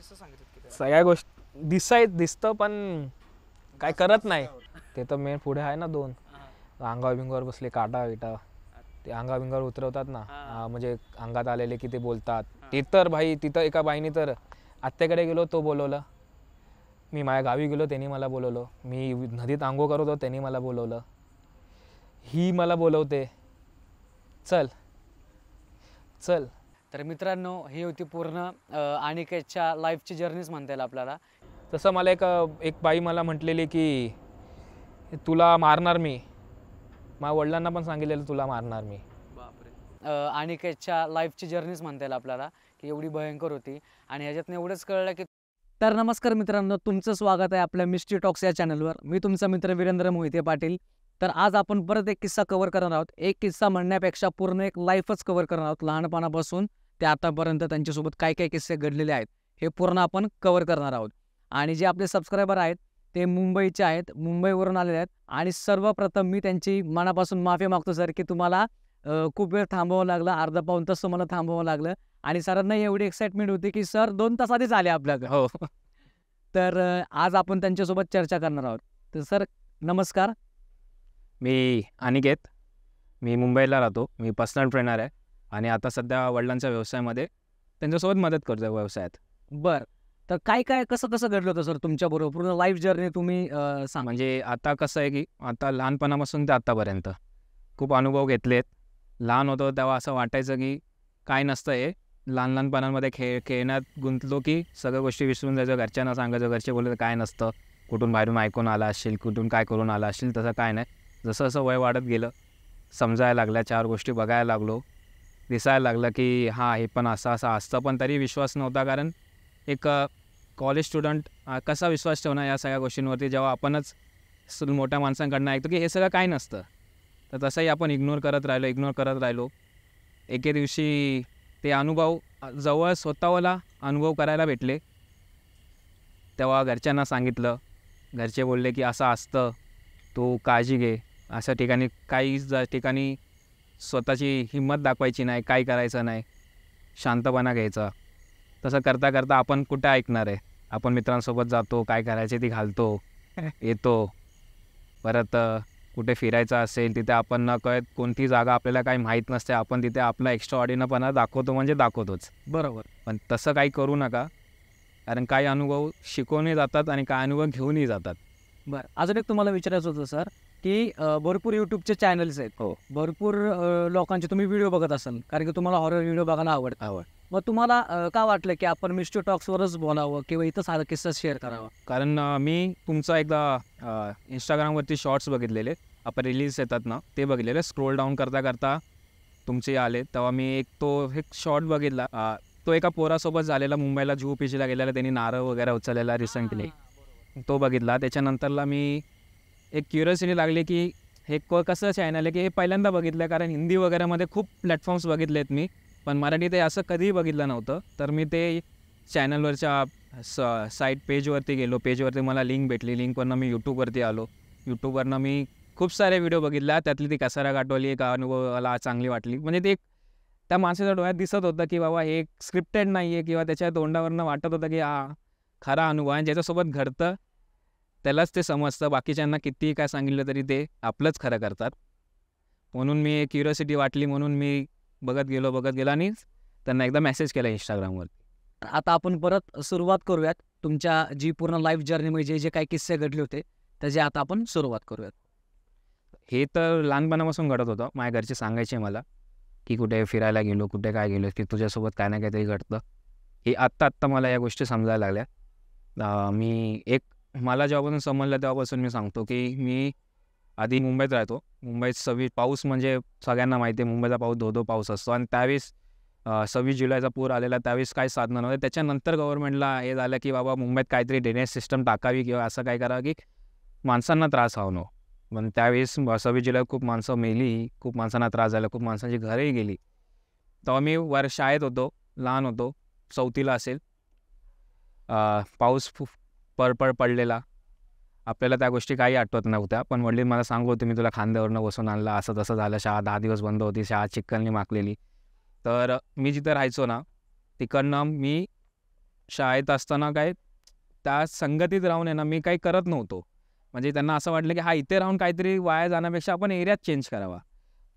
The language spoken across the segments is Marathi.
कसं सांगितलं की सगळ्या गोष्टी दिसतं पण काय करत नाही. ते तर मेन पुढे आहे ना 2 अंगावर बिंगावर बसले काटा विटा ते अंगा बिंगावर उतरवतात ना. म्हणजे अंगात आलेले की ते बोलतात. ते तर भाई तिथं एका बाईनी तर आत्याकडे गेलो तो बोलवलं, मी माझ्या गावी गेलो त्यांनी मला बोलवलं, मी नदीत आंघोळ करत होतो त्यांनी मला बोलवलं, ही मला बोलवते चल चल. तर मित्रांनो ही होती पूर्ण अनिकेतच्या लाईफची जर्नीच म्हणता येईल आपल्याला. तसं मला एक बाई मला म्हटलेली की तुला मारणार मी, माझ्या वडिलांना पण सांगितलेलं तुला मारणार मी. बापरे. अनिकेतच्या लाईफची जर्नीच म्हणता येईल आपल्याला की एवढी भयंकर होती. आणि ह्याच्यातनं एवढंच कळलं की तर नमस्कार मित्रांनो, तुमचं स्वागत आहे आपल्या मिस्ट्री टॉक्स या चॅनलवर. मी तुमचा मित्र वीरेंद्र मोहिते पाटील. तर आज आपण परत एक किस्सा कव्हर करणार आहोत. एक किस्सा म्हणण्यापेक्षा पूर्ण एक लाईफच कव्हर करणार आहोत. लहानपणापासून ते आतापर्यंत त्यांच्यासोबत काय काय किस्से घडलेले आहेत हे पूर्ण आपण कव्हर करणार आहोत. आणि जे आपले सबस्क्रायबर आहेत ते मुंबईचे आहेत, मुंबईवरून आलेले आहेत. आणि सर्वप्रथम मी त्यांची मनापासून माफी मागतो सर की तुम्हाला खूप वेळ थांबावं लागलं, अर्धा पाऊण तास तुम्हाला थांबावं लागलं. आणि सरांना एवढी एक्साइटमेंट होती की सर 2 तास आधीच आले आपल्याकडे. हो. तर आज आपण त्यांच्यासोबत चर्चा करणार आहोत. तर सर नमस्कार. मी अनिकेत, मी मुंबईला राहतो, मी पर्सनल ट्रेनर आहे आणि आता सध्या वडिलांच्या व्यवसायामध्ये त्यांच्यासोबत मदत करतो व्यवसायात. बरं. तर काय काय कसं कसं घडलं होतं सर तुमच्याबरोबर पूर्ण लाईफ जर्नी तुम्ही सांगा. म्हणजे आता कसं आहे की आता लहानपणापासून ते आत्तापर्यंत खूप अनुभव घेतलेत. लहान होतो तेव्हा असं वाटायचं की काय नसतं हे, लहानपणामध्ये खेळण्यात गुंतलो की सगळ्या गोष्टी विसरून जायचं, घरच्यांना सांगायचं, घरचे बोलले काय नसतं, कुठून बाहेरून ऐकून आला असशील, कुठून काय करून आला असशील, तसं काय नाही. जसं जसं वय वाढत गेलं समजायला लागल्या, 4 गोष्टी बघायला लागलो, दिसायला लागलं की हां हे पण असं असं असतं. पण तरी विश्वास नव्हता, कारण एक कॉलेज स्टुडंट कसा विश्वास ठेवणार या सगळ्या गोष्टींवरती जेव्हा आपणच मोठ्या माणसांकडनं ऐकतो की हे सगळं काय नसतं. तर तसंही आपण इग्नोर करत राहिलो. एके दिवशी ते अनुभव जवळ स्वतःला अनुभव करायला भेटले. तेव्हा घरच्यांना सांगितलं. घरचे बोलले की असं असतं, तू काळजी घे. अशा ठिकाणी काही ठिकाणी स्वतःची हिंमत दाखवायची नाही, काय करायचं नाही, शांतपणा घ्यायचा. तसं करता करता आपण कुठे ऐकणार आहे. आपण मित्रांसोबत जातो, काय करायचे ती घालतो, येतो. परत कुठे फिरायचं असेल तिथे आपण नकळत कोणती जागा आपल्याला काही माहीत नसते, आपण तिथे आपला एक्स्ट्रा ऑर्डिनरीपणा दाखवतो म्हणजे दाखवतोच. बरोबर. पण तसं काही करू नका, कारण काही अनुभव शिकवूनही जातात आणि काही अनुभव घेऊनही जातात. बरं. अजून एक तुम्हाला विचारायचं होतं सर की भरपूर यूट्यूबचे चॅनल्स आहेत. हो. भरपूर लोकांचे तुम्ही व्हिडिओ बघत असाल, कारण की तुम्हाला हॉरर व्हिडिओ बघायला आवडतं. मग तुम्हाला का वाटलं की आपण मिस्ट्री टॉक्सवरच बोलावं किंवा इथं साधा किस्सा शेअर करावा? कारण मी तुमचा एकदा इंस्टाग्रामवरती शॉर्ट्स बघितलेले, आपण रिलीज येतात ना ते बघितलेले. स्क्रोल डाऊन करता करता तुमचे आले, तेव्हा मी एक शॉर्ट बघितला. तो एका पोरासोबत झालेला, मुंबईला जुहू बीचला गेलेला, त्यांनी नारळ वगैरे उचललेला रिसेंटली, तो बघितला. त्याच्यानंतरला मी एक क्युरियोसिटी लागली की हे कसं चॅनल आहे, की हे पहिल्यांदा बघितलं. कारण हिंदी वगैरेमध्ये खूप प्लॅटफॉर्म्स बघितले आहेत मी, पण मराठी ते असं कधीही बघितलं नव्हतं. तर मी ते चॅनलवरच्या साईट पेजवरती गेलो, पेजवरती मला लिंक भेटली, लिंकवरनं मी यूट्यूबवरती आलो. यूट्यूबवरनं मी खूप सारे व्हिडिओ बघितल्या, त्यातली ती कसारा गाठवली एक अनुभव मला चांगली वाटली. म्हणजे ते त्या माणसाच्या डोळ्यात दिसत होतं की बाबा हे स्क्रिप्टेड नाही आहे, किंवा त्याच्या तोंडावरनं वाटत होतं की हा खरा अनुभव आहे. ज्याच्यासोबत घडतं त्यालाच ते समजतं, बाकीच्यांना कितीही काय सांगितलं तरी ते आपलंच खरं करतात. म्हणून मी क्युरियोसिटी वाटली म्हणून मी बघत गेलो आणि त्यांना एकदा मेसेज केला इंस्टाग्रामवर. आता आपण परत सुरुवात करूयात. तुमच्या जी पूर्ण लाईफ जर्नी म्हणजे जे काही किस्से घडले होते त्याची आता आपण सुरुवात करूयात. हे तर लहानपणापासून घडत होतं. माझ्या घरचे सांगायचे मला की कुठे फिरायला गेलो, कुठे काय गेलो की तुझ्यासोबत काय ना काहीतरी घडतं. हे आत्ता मला या गोष्टी समजायला लागल्या. मला जेव्हापासून समजलं तेव्हापासून मी सांगतो की मी आधी मुंबईत राहतो. मुंबईत पाऊस म्हणजे सगळ्यांना माहिती आहे, मुंबईचा पाऊस धो पाऊस असतो. आणि त्यावेळेस 26 जुलैचा पूर आलेला, त्यावेळेस काही साधनं नव्हते. त्याच्यानंतर गव्हर्नमेंटला हे झालं की बाबा मुंबईत काहीतरी ड्रेनेज सिस्टम टाकावी किंवा असं काय करावं की माणसांना त्रास व्हावं. पण त्यावेळेस 26 जुलैला खूप माणसं मेली, खूप माणसांना त्रास झाला, खूप माणसांची घरंही गेली. तेव्हा मी शाळेत होतो, लहान होतो, 4थीला असेल. पाऊस पडलेला. आपल्याला त्या गोष्टी काही आठवत नव्हत्या, पण वडील मला सांगत होते, मी तुला खांद्यावरनं बसून आणलं, असं तसं झालं. शाळा 10 दिवस बंद होती, शाळा चिखलनी माखलेली. तर मी जिथं राहायचो ना तिकडनं मी शाळेत असताना काय त्या संगतीत राहून आहे ना मी काही करत नव्हतो. म्हणजे त्यांना असं वाटलं की हा इथे राहून काहीतरी वाया जाण्यापेक्षा आपण एरियाच चेंज करावा.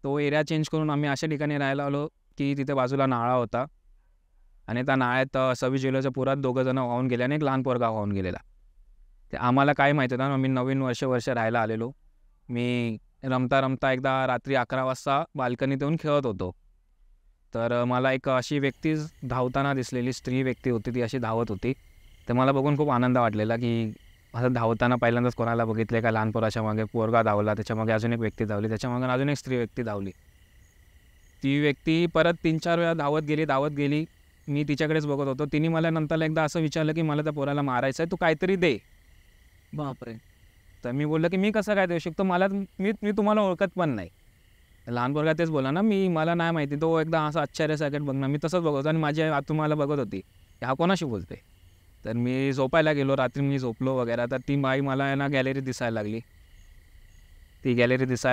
तो एरिया चेंज करून आम्ही अशा ठिकाणी राहायला आलो की तिथे बाजूला नाळा होता आणि त्या नाळ्यात 26 जुलैच्या पुरात 2 जण वाहून गेले आणि एक लहान पोरगा वाहून गेलेला. ते आम्हाला काय माहीत होतं ना, मी नवीन वर्ष राहायला आलेलो. मी रमता एकदा रात्री 11 वाजता बाल्कनीत येऊन खेळत होतो. तर मला एक अशी व्यक्ती धावताना दिसलेली स्त्री व्यक्ती होती, ती अशी धावत होती. तर मला बघून खूप आनंद वाटलेला की असं धावताना पहिल्यांदाच कोणाला बघितलं का लहान पोराच्या मागे पोरगा धावला, त्याच्यामागे अजून एक व्यक्ती धावली, त्याच्यामागे अजून एक स्त्री व्यक्ती धावली. ती व्यक्ती परत 3-4 वेळा धावत गेली. मी तिच्याकडेच बघत होतो. तिने मला नंतर एकदा असं विचारलं की मला त्या पोराला मारायचं आहे, तू काहीतरी दे. बापरे. तर मी बोललो की मी कसं काय देऊ शकतो, मी तुम्हाला ओळखत पण नाही. लहान पोरगा तेच बोला ना, मला नाही माहिती. तो एकदा असं आश्चर्यासारखं बघणार, मी तसंच बघत होतो आणि माझी आई आतून मला बघत होती की हा कोणाशी बोलते. तर मी झोपायला गेलो, रात्री मी झोपलो वगैरे. तर ती बाई मला आहे ना गॅलरी दिसायला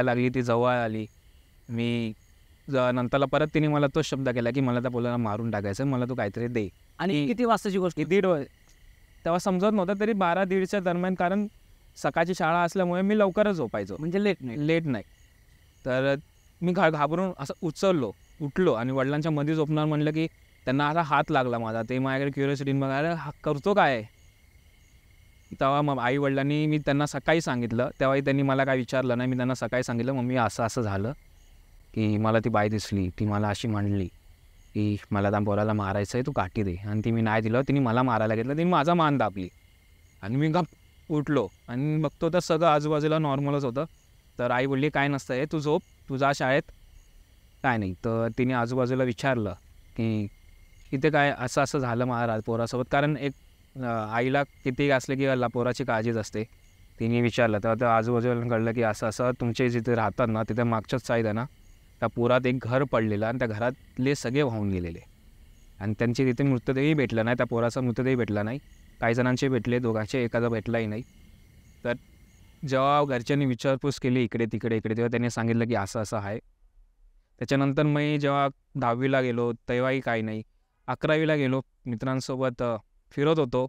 लागली. ती जवळ आली. मी नंतरला परत तिने मला तोच शब्द केला की मला त्या पोराला मारून टाकायचं, मला तू काहीतरी दे. आणि किती वाजताची गोष्ट? 1:30 तेव्हा समजत नव्हतं, तरी 12-1:30च्या दरम्यान, कारण सकाळची शाळा असल्यामुळे मी लवकरच झोपायचो, म्हणजे लेट नाही. तर मी घाबरून असं उठलो आणि वडिलांच्या मध्ये झोपणार म्हणलं की त्यांना असा हात लागला माझा. ते माझ्याकडे क्युरिओसिटीने बघायला, हा करतो काय. तेव्हा मग आई वडिलांनी, मी त्यांना सकाळी सांगितलं, तेव्हाही त्यांनी मला काय विचारलं नाही. मी त्यांना सकाळी सांगितलं, मम्मी असं झालं की मला ती बाई दिसली, ती मला अशी म्हणली की मला त्या पोराला मारायचं आहे, तू काठी दे. आणि ती मी नाही दिलं, तिने मला मारायला घेतलं. तिने माझा मान दाबली आणि मी गप उठलो आणि बघतो तर सगळं आजूबाजूला नॉर्मलच होतं. तर आई बोलली, काय नसतं आहे, तू झोप, तू जा शाळेत, काय नाही. तर तिने आजूबाजूला विचारलं की इथे काय असं झालं माझ्या पोरासोबत, कारण एक आईला किती असले की पोराची काळजीच असते. तिने विचारलं तेव्हा त्या आजूबाजूला कळलं की असं तुमचे जिथे राहतात ना, तिथे मागच्याच साईड आहे ना, त्या पुरात एक घर पडलेलं आणि त्या घरातले सगळे वाहून गेलेले आणि त्यांची तिथे मृतदेहही भेटला नाही. त्या पोराचा मृतदेह भेटला नाही. काही जणांचे भेटले, दोघांचे एखादा भेटलाही नाही. तर जेव्हा घरच्यांनी विचारपूस केली इकडे तिकडे तेव्हा त्यांनी सांगितलं की असं आहे. त्याच्यानंतर मी जेव्हा 10वीला गेलो तेव्हाही काही नाही. 11वीला गेलो, मित्रांसोबत फिरत होतो,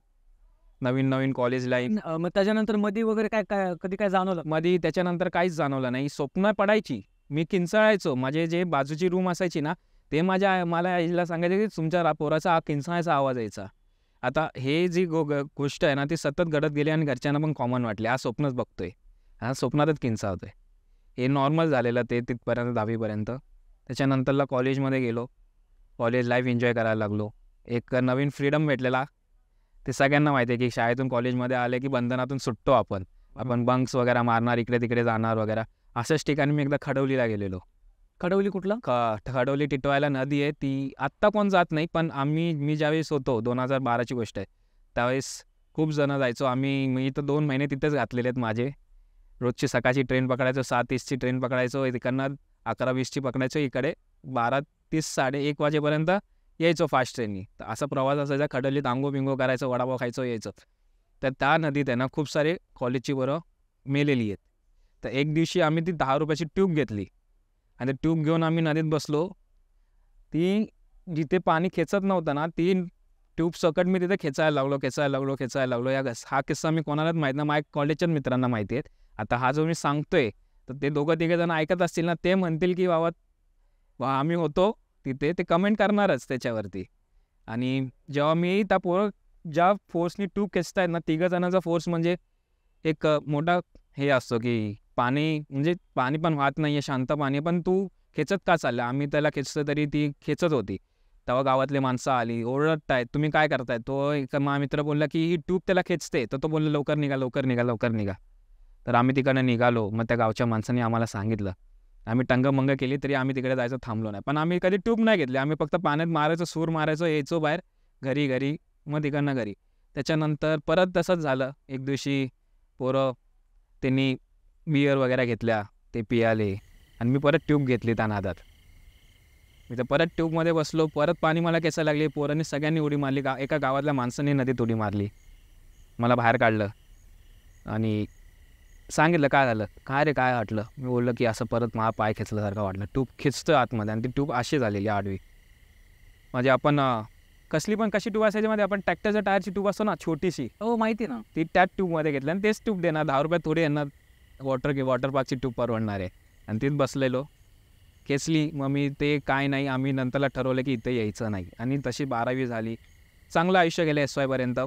नवीन कॉलेज लाईफ. मग त्याच्यानंतर मध्ये वगैरे काय कधी काय जाणवलं? मध्ये त्याच्यानंतर काहीच जाणवलं नाही. स्वप्न पडायची, मी किंचाळायचो. माझे जे बाजूची रूम असायची ना, ते मला आईला सांगायचे की तुमच्या पोराचा हा किंचाळायचा आवाज यायचा. आता हे जी गोष्ट आहे ना, ती सतत घडत गेली आणि घरच्यांना पण कॉमन वाटली, हा स्वप्नच बघतोय, हा स्वप्नातच किंचाळतोय. हे नॉर्मल झालेलं ते तिथपर्यंत 10वीपर्यंत. त्याच्यानंतरला कॉलेजमध्ये गेलो, कॉलेज लाईफ एन्जॉय करायला लागलो. एक नवीन फ्रीडम भेटलेला. ते सगळ्यांना माहिती आहे की शाळेतून कॉलेजमध्ये आले की बंधनातून सुटतो आपण बंक्स वगैरे मारणार, इकडे तिकडे जाणार वगैरे. अशाच ठिकाणी मी एकदा खडवलीला गेलेलो. खडवली कुठलं? खडवली टिटवाळ्याला नदी आहे, ती आत्ता कोण जात नाही, पण मी ज्यावेळेस होतो 2012ची गोष्ट आहे, त्यावेळेस खूप जणं जायचो. मी तर 2 महिने तिथेच घातलेले आहेत माझे. रोजची सकाळची ट्रेन पकडायचो, 7:30ची ट्रेन पकडायचो, तिकडनं 11:20ची पकडायचो, इकडे 12:30 1:30 वाजेपर्यंत यायचो फास्ट ट्रेननी. तर असा प्रवास असायचा. खडवलीत आंघोळ करायचो, वडापाव खायचो, यायचो. तर त्या नदीत आहे ना खूप सारे कॉलेजची पोरं मेलेली आहेत. तर एक दिवशी आम्ही ती 10 रुपयाची ट्यूब घेतली आणि ट्यूब घेऊन आम्ही नदीत बसलो. ती जिथे पाणी खेचत नव्हतं ना, ती ट्यूब सकट मी तिथे खेचायला लागलो. हा किस्सा मी कोणालाच माहीत नाही, माझ्या कॉलेजच्याच मित्रांना माहिती आहेत. आता हा जो मी सांगतोय, तर ते 2-3 जण ऐकत असतील ना, ते म्हणतील की बाबा आम्ही होतो तिथे, ते कमेंट करणारच त्याच्यावरती. आणि जेव्हा मी ज्या फोर्सनी ट्यूब खेचतायत ना, 3 जणांचा फोर्स म्हणजे एक मोठा हे असतो की पाणी पण वाहत नाही आहे, शांत पाणी, पण तू खेचत का चालला. आम्ही त्याला खेचतो तरी ती खेचत होती. तेव्हा गावातले माणसं आली, ओरडतायत, तुम्ही काय करताय. तो एक माझा मित्र बोलला की ही ट्यूब त्याला खेचते, तर तो बोलला लवकर निघा. तर आम्ही तिकडनं निघालो. मग त्या गावच्या माणसांनी आम्हाला सांगितलं. आम्ही टंगमंग केली तरी आम्ही तिकडे जायचं थांबलो नाही. पण आम्ही कधी ट्यूब नाही घेतली. आम्ही फक्त पाण्यात मारायचो, सूर मारायचो, यायचो बाहेर, घरी, मग तिकडनं घरी. त्याच्यानंतर परत तसंच झालं. एक दिवशी पोरं त्यांनी बियर वगैरे घेतल्या, ते पियाले आणि मी परत ट्यूब घेतली त्या नादात. मी तर परत ट्यूबमध्ये बसलो, परत पाणी मला खेचायला लागले. पोरांनी सगळ्यांनी उडी मारली. एका गावातल्या माणसाने नदीत उडी मारली, मला बाहेर काढलं आणि सांगितलं काय झालं, काय रे काय वाटलं. मी बोललं की असं परत मला पाय खेचल्यासारखं वाटलं. ट्यूब खेचतोय आतमध्ये आणि ती ट्यूब अशी झालेली आडवी. म्हणजे आपण कसली पण कशी ट्यूब असायची मध्ये आपण ट्रॅक्टरच्या टायरची ट्यूब असतो ना छोटीशी, हो माहिती ना. ती त्याच ट्यूबमध्ये घेतली आणि तेच ट्यूब देणार. 10 रुपयात थोडी येणार वॉटर पार्कची ट्यूब परवडणार आहे. आणि तीच बसलेलो खेचली. मग मी ते काय नाही, आम्ही नंतरला ठरवलं की इथे यायचं नाही. आणि तशी 12वी झाली, चांगलं आयुष्य गेलं SYपर्यंत.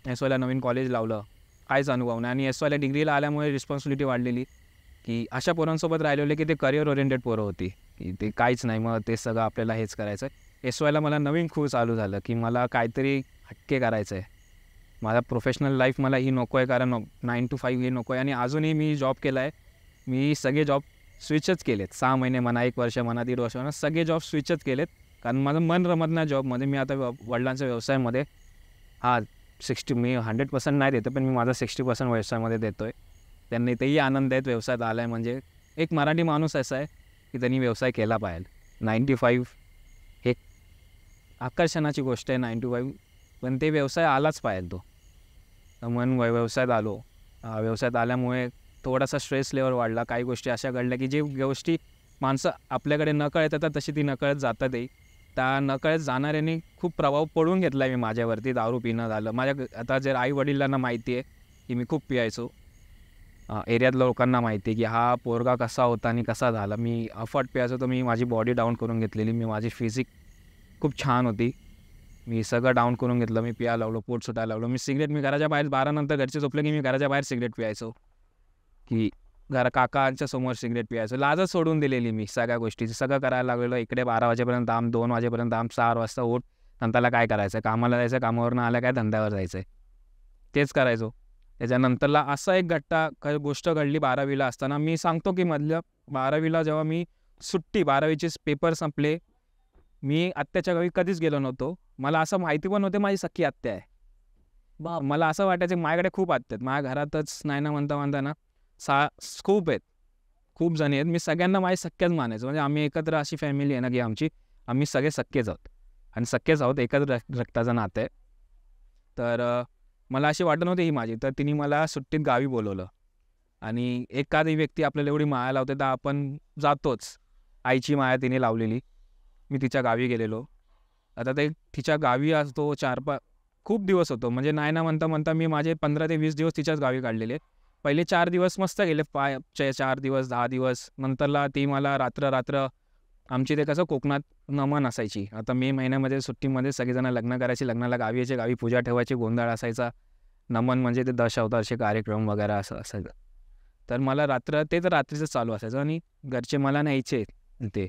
SYला नवीन कॉलेज लावलं, काहीच अनुभव नाही. आणि SYला डिग्रीला आल्यामुळे रिस्पॉन्सिबिलिटी वाढलेली की अशा पोरांसोबत राहिलेले की ते करिअर ओरिएंटेड पोरं होती की ते काहीच नाही, मग ते सगळं आपल्याला हेच करायचं आहे. SYला मला नवीन खूप चालू झालं की मला काहीतरी हटके करायचं आहे. माझा प्रोफेशनल लाईफ मला ही नको आहे, कारण 9 to 5 हे नको आहे. आणि अजूनही मी जॉब केला आहे. मी सगळे जॉब स्विचच केलेत. 6 महिने म्हणा, 1 वर्ष म्हणा, 1.5 वर्ष म्हणा, सगळे जॉब स्विचच केलेत. कारण माझं मन रमत नाही जॉबमध्ये. मी आता वडिलांच्या व्यवसायामध्ये मी 100% नाही देतो, पण मी माझा 60% व्यवसायामध्ये देतो आहे. त्यांनी तेही आनंद आहेत व्यवसायात आला आहे. म्हणजे एक मराठी माणूस असा आहे की त्यांनी व्यवसाय केला पाहिजे. 9 to 5 हे आकर्षणाची गोष्ट आहे, 9 to 5, पण ते व्यवसाय आलाच पाहिजे तो. म्हणून व्यवसायात आलो. व्यवसायात आल्यामुळे थोडासा स्ट्रेस लेवल वाढला. काही गोष्टी अशा घडल्या की जे गोष्टी माणसं आपल्याकडे नकळत येतात तशी ती नकळत जातातही. त्या नकळत जाणाऱ्यांनी खूप प्रभाव पडून घेतला आहे मी माझ्यावरती. दारू पिणं झालं माझ्या. आता जर आई वडिलांना माहिती आहे की मी खूप पियायचो, एरियातल्या लोकांना माहिती आहे की हा पोरगा कसा होता आणि कसा झाला. मी अफाट पियायचो, तर मी माझी बॉडी डाऊन करून घेतलेली. माझी फिजिक खूप छान होती, मी सगळं डाऊन करून घेतलं. मी पियायला लागलो, पोट सुटायला लागलो. मी घराच्या बाहेर 12 नंतर घरचे झोपले की मी घराच्या बाहेर सिगरेट पियायचो, की काकांच्या समोर सिगरेट पियायचो. लाजच सोडून दिलेली मी सगळ्या गोष्टीची. सगळं करायला लागलेलो. इकडे 12 वाजेपर्यंत 2 वाजेपर्यंत 4 वाजता उठ, नंतरला काय करायचं, कामाला जायचं, कामावरनं आलं काय धंद्यावर जायचं आहे, तेच करायचो. त्याच्यानंतरला असा एक गोष्ट घडली 12वीला असताना. मी सांगतो की मधल्या 12वीला जेव्हा मी सुट्टी, 12वीचे पेपर संपले, मी आत्याच्या गावी कधीच गेलो नव्हतो. मला असं माहिती पण नव्हते माझी सख्खी आत्या आहे. मला असं वाटायचं माझ्याकडे खूप आत्या आहेत. माझ्या घरातच नाही ना म्हणता ना खूप आहेत, खूप जणी आहेत. मी सगळ्यांना माझी सख्याच मानायचं. म्हणजे आम्ही एकत्र अशी फॅमिली आहे ना की आम्ही सगळे सख्खेच आहोत आणि सख्खेच आहोत, एकच रक्ताचं नातं आहे. तर मला अशी वाटत नव्हती ही माझी. तर तिने मला सुट्टीत गावी बोलवलं आणि एखादी व्यक्ती आपल्याला एवढी माया लावते तर आपण जातोच. आईची माया तिने लावलेली. मी तिच्या गावी गेलेलो. आता ते तिच्या गावी असतो 4-5 खूप दिवस होतो. म्हणजे नाही ना म्हणता मी माझे 15 ते 20 दिवस तिच्याच गावी काढलेले. पहिले 4 दिवस मस्त गेले, 4 दिवस 10 दिवस. नंतरला ती मला रात्र आमची ते कसं कोकणात नमन असायची. आता मे महिन्यामध्ये सुट्टीमध्ये सगळेजण लग्न करायची, लग्नाला गावी यायचे, गावी पूजा ठेवायची, गोंधळ असायचा. नमन म्हणजे ते दशावतारचे कार्यक्रम वगैरे असं असायचं. तर मला रात्रीचं चालू असायचं आणि घरचे मला न्यायचे ते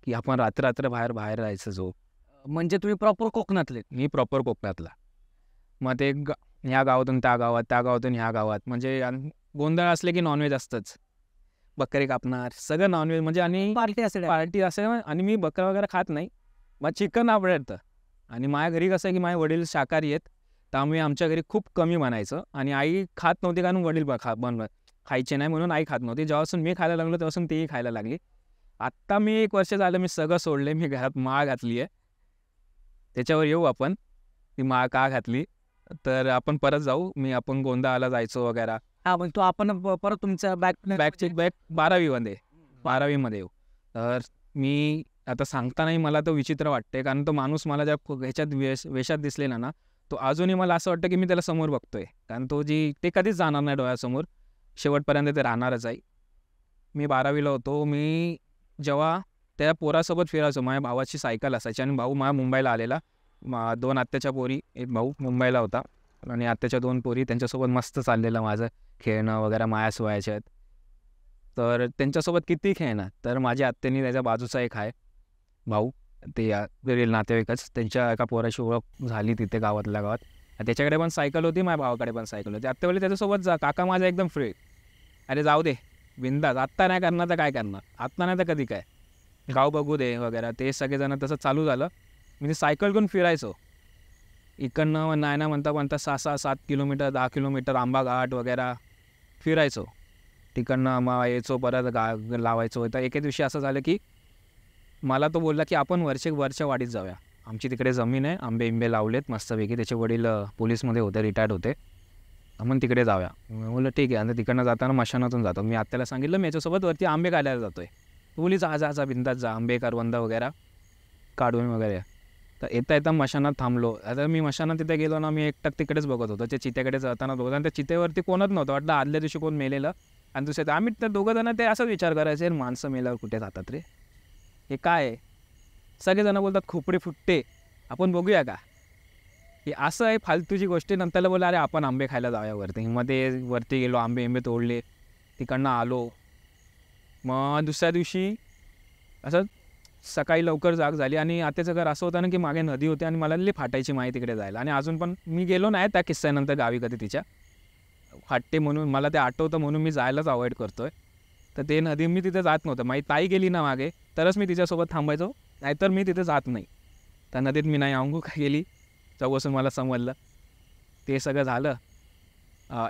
की आपण रात्र बाहेर राहायचं. म्हणजे तुम्ही प्रॉपर कोकणातले? मी प्रॉपर कोकणातला. मग ते ह्या गावातून त्या गावात, त्या गावातून ह्या गावात. म्हणजे गोंधळ असले की नॉनव्हेज असतंच, बकरी कापणार, सगळं नॉनव्हेज. म्हणजे आणि पार्टी असेल आणि मी बकरा वगैरे खात नाही, मग चिकन आवडतं. आणि माझ्या घरी कसं आहे की माझे वडील शाकाहारी आहेत, त्यामुळे आमच्या घरी खूप कमी बनायचं. आणि आई खात नव्हती कारण वडील खायचे नाही म्हणून आई खात नव्हती. जेव्हापासून मी खायला लागलो तेव्हापासून तीही खायला लागली. आत्ता मी 1 वर्ष झालं मी सगळं सोडले. मी घरात माळ घातली आहे, त्याच्यावर येऊ आपण. ती माळ का घातली तर आपण परत जाऊ. आपण गोंधळाला जायचो वगैरे. मग तो आपण परत तुमच्या बॅक 12वीमध्ये येऊ. तर मी आता सांगतानाही मला तो विचित्र वाटते, कारण तो माणूस मला ज्या ह्याच्यात वेशात दिसलेला ना, तो अजूनही मला असं वाटतं की मी त्याला समोर बघतोय. कारण ते कधीच जाणार नाही डोळ्यासमोर, शेवटपर्यंत ते राहणारच आहे. मी 12वीला होतो. मी जेव्हा त्या पोरासोबत फिरायचो, माझ्या भावाची सायकल असायची आणि भाऊ माझ्या मुंबईला आलेला. 2 आत्याच्या पोरी, एक भाऊ मुंबईला होता आणि आत्याच्या 2 पोरी, त्यांच्यासोबत मस्त चाललेलं माझं खेळणं वगैरे. मायाच वयाच्या आहेत, तर त्यांच्यासोबत किती खेळणार. तर माझ्या आत्याने त्याच्या बाजूचा एक आहे भाऊ, ते वरील नातेवाईकच, त्यांच्या एका पोराची ओळख झाली तिथे गावातल्या गावात. त्याच्याकडे पण सायकल होती, माझ्या भावाकडे पण सायकल होती. आत्ता वेळी त्याच्यासोबत जा, काका माझा एकदम फ्री. अरे जाऊ दे बिंदास, आत्ता नाही करणार तर काय करणार, आत्ता नाही तर कधी काय, गाव बघू दे वगैरे. ते सगळेजण तसं चालू झालं. मी सायकल घेऊन फिरायचो इकडनं. नाही ना म्हणता 6-7 किलोमीटर 10 किलोमीटर आंबा घाट वगैरे फिरायचो. तिकडनं मग यायचो, परत लावायचो. तर एके दिवशी असं झालं की मला तो बोलला की आपण वरच्या वाडीत जाऊया. आमची तिकडे जमीन आहे, आंबे लावलेत मस्तपैकी. त्याचे वडील पोलीसमध्ये होते, रिटायर्ड होते. आपण तिकडे जाऊया. बोललं ठीक आहे. आणि तिकडनं जाताना मशानातून जातो. मी आत्याला सांगितलं मी याच्यासोबत वरती आंबे काढायला जातोय. बोली जा बिंदात जा, आंबे करवंद वगैरे काढून वगैरे. तर येता येता मशानात थांबलो. आता मी मशानात तिथे गेलो ना, मी एकटक तिकडेच बघत होतो, त्या चितेकडे जाताना बघत, आणि त्या चितेवरती कोणच नव्हतं. वाटलं आदल्या दिवशी कोण मेलेलं. आणि दुसऱ्या आम्ही त्या दोघं जण ते असाच विचार करायचे, माणसं मेल्यावर कुठे जातात रे, हे काय आहे? सगळेजण बोलतात खोपडी फुटते, आपण बघूया का, हे असं आहे फालतूची गोष्टी. नंतरला बोलला अरे आपण आंबे खायला जाऊया वरती. मध्ये वरती गेलो, आंबे तोडले, तिकडनं आलो. मग दुसऱ्या दिवशी असं सकाळी लवकर जाग झाली, आणि आत्याचं घर असं होतं ना की मागे नदी होती, आणि मला लई फाटायची माई तिकडे जायला. आणि अजून पण मी गेलो नाही त्या किस्स्यानंतर गावी कधी, तिच्या फाटते म्हणून मला ते आठवतं, म्हणून मी जायलाच अवॉइड करतोय. तर ते नदी मी तिथे जात नव्हतं. माझी ताई गेली ना मागे, तरच मी तिच्यासोबत थांबायचो, नाहीतर मी तिथे जात नाही. त्या नदीत मी नाही अंघोळ का गेली तेव्हापासून मला समजलं. ते सगळं झालं.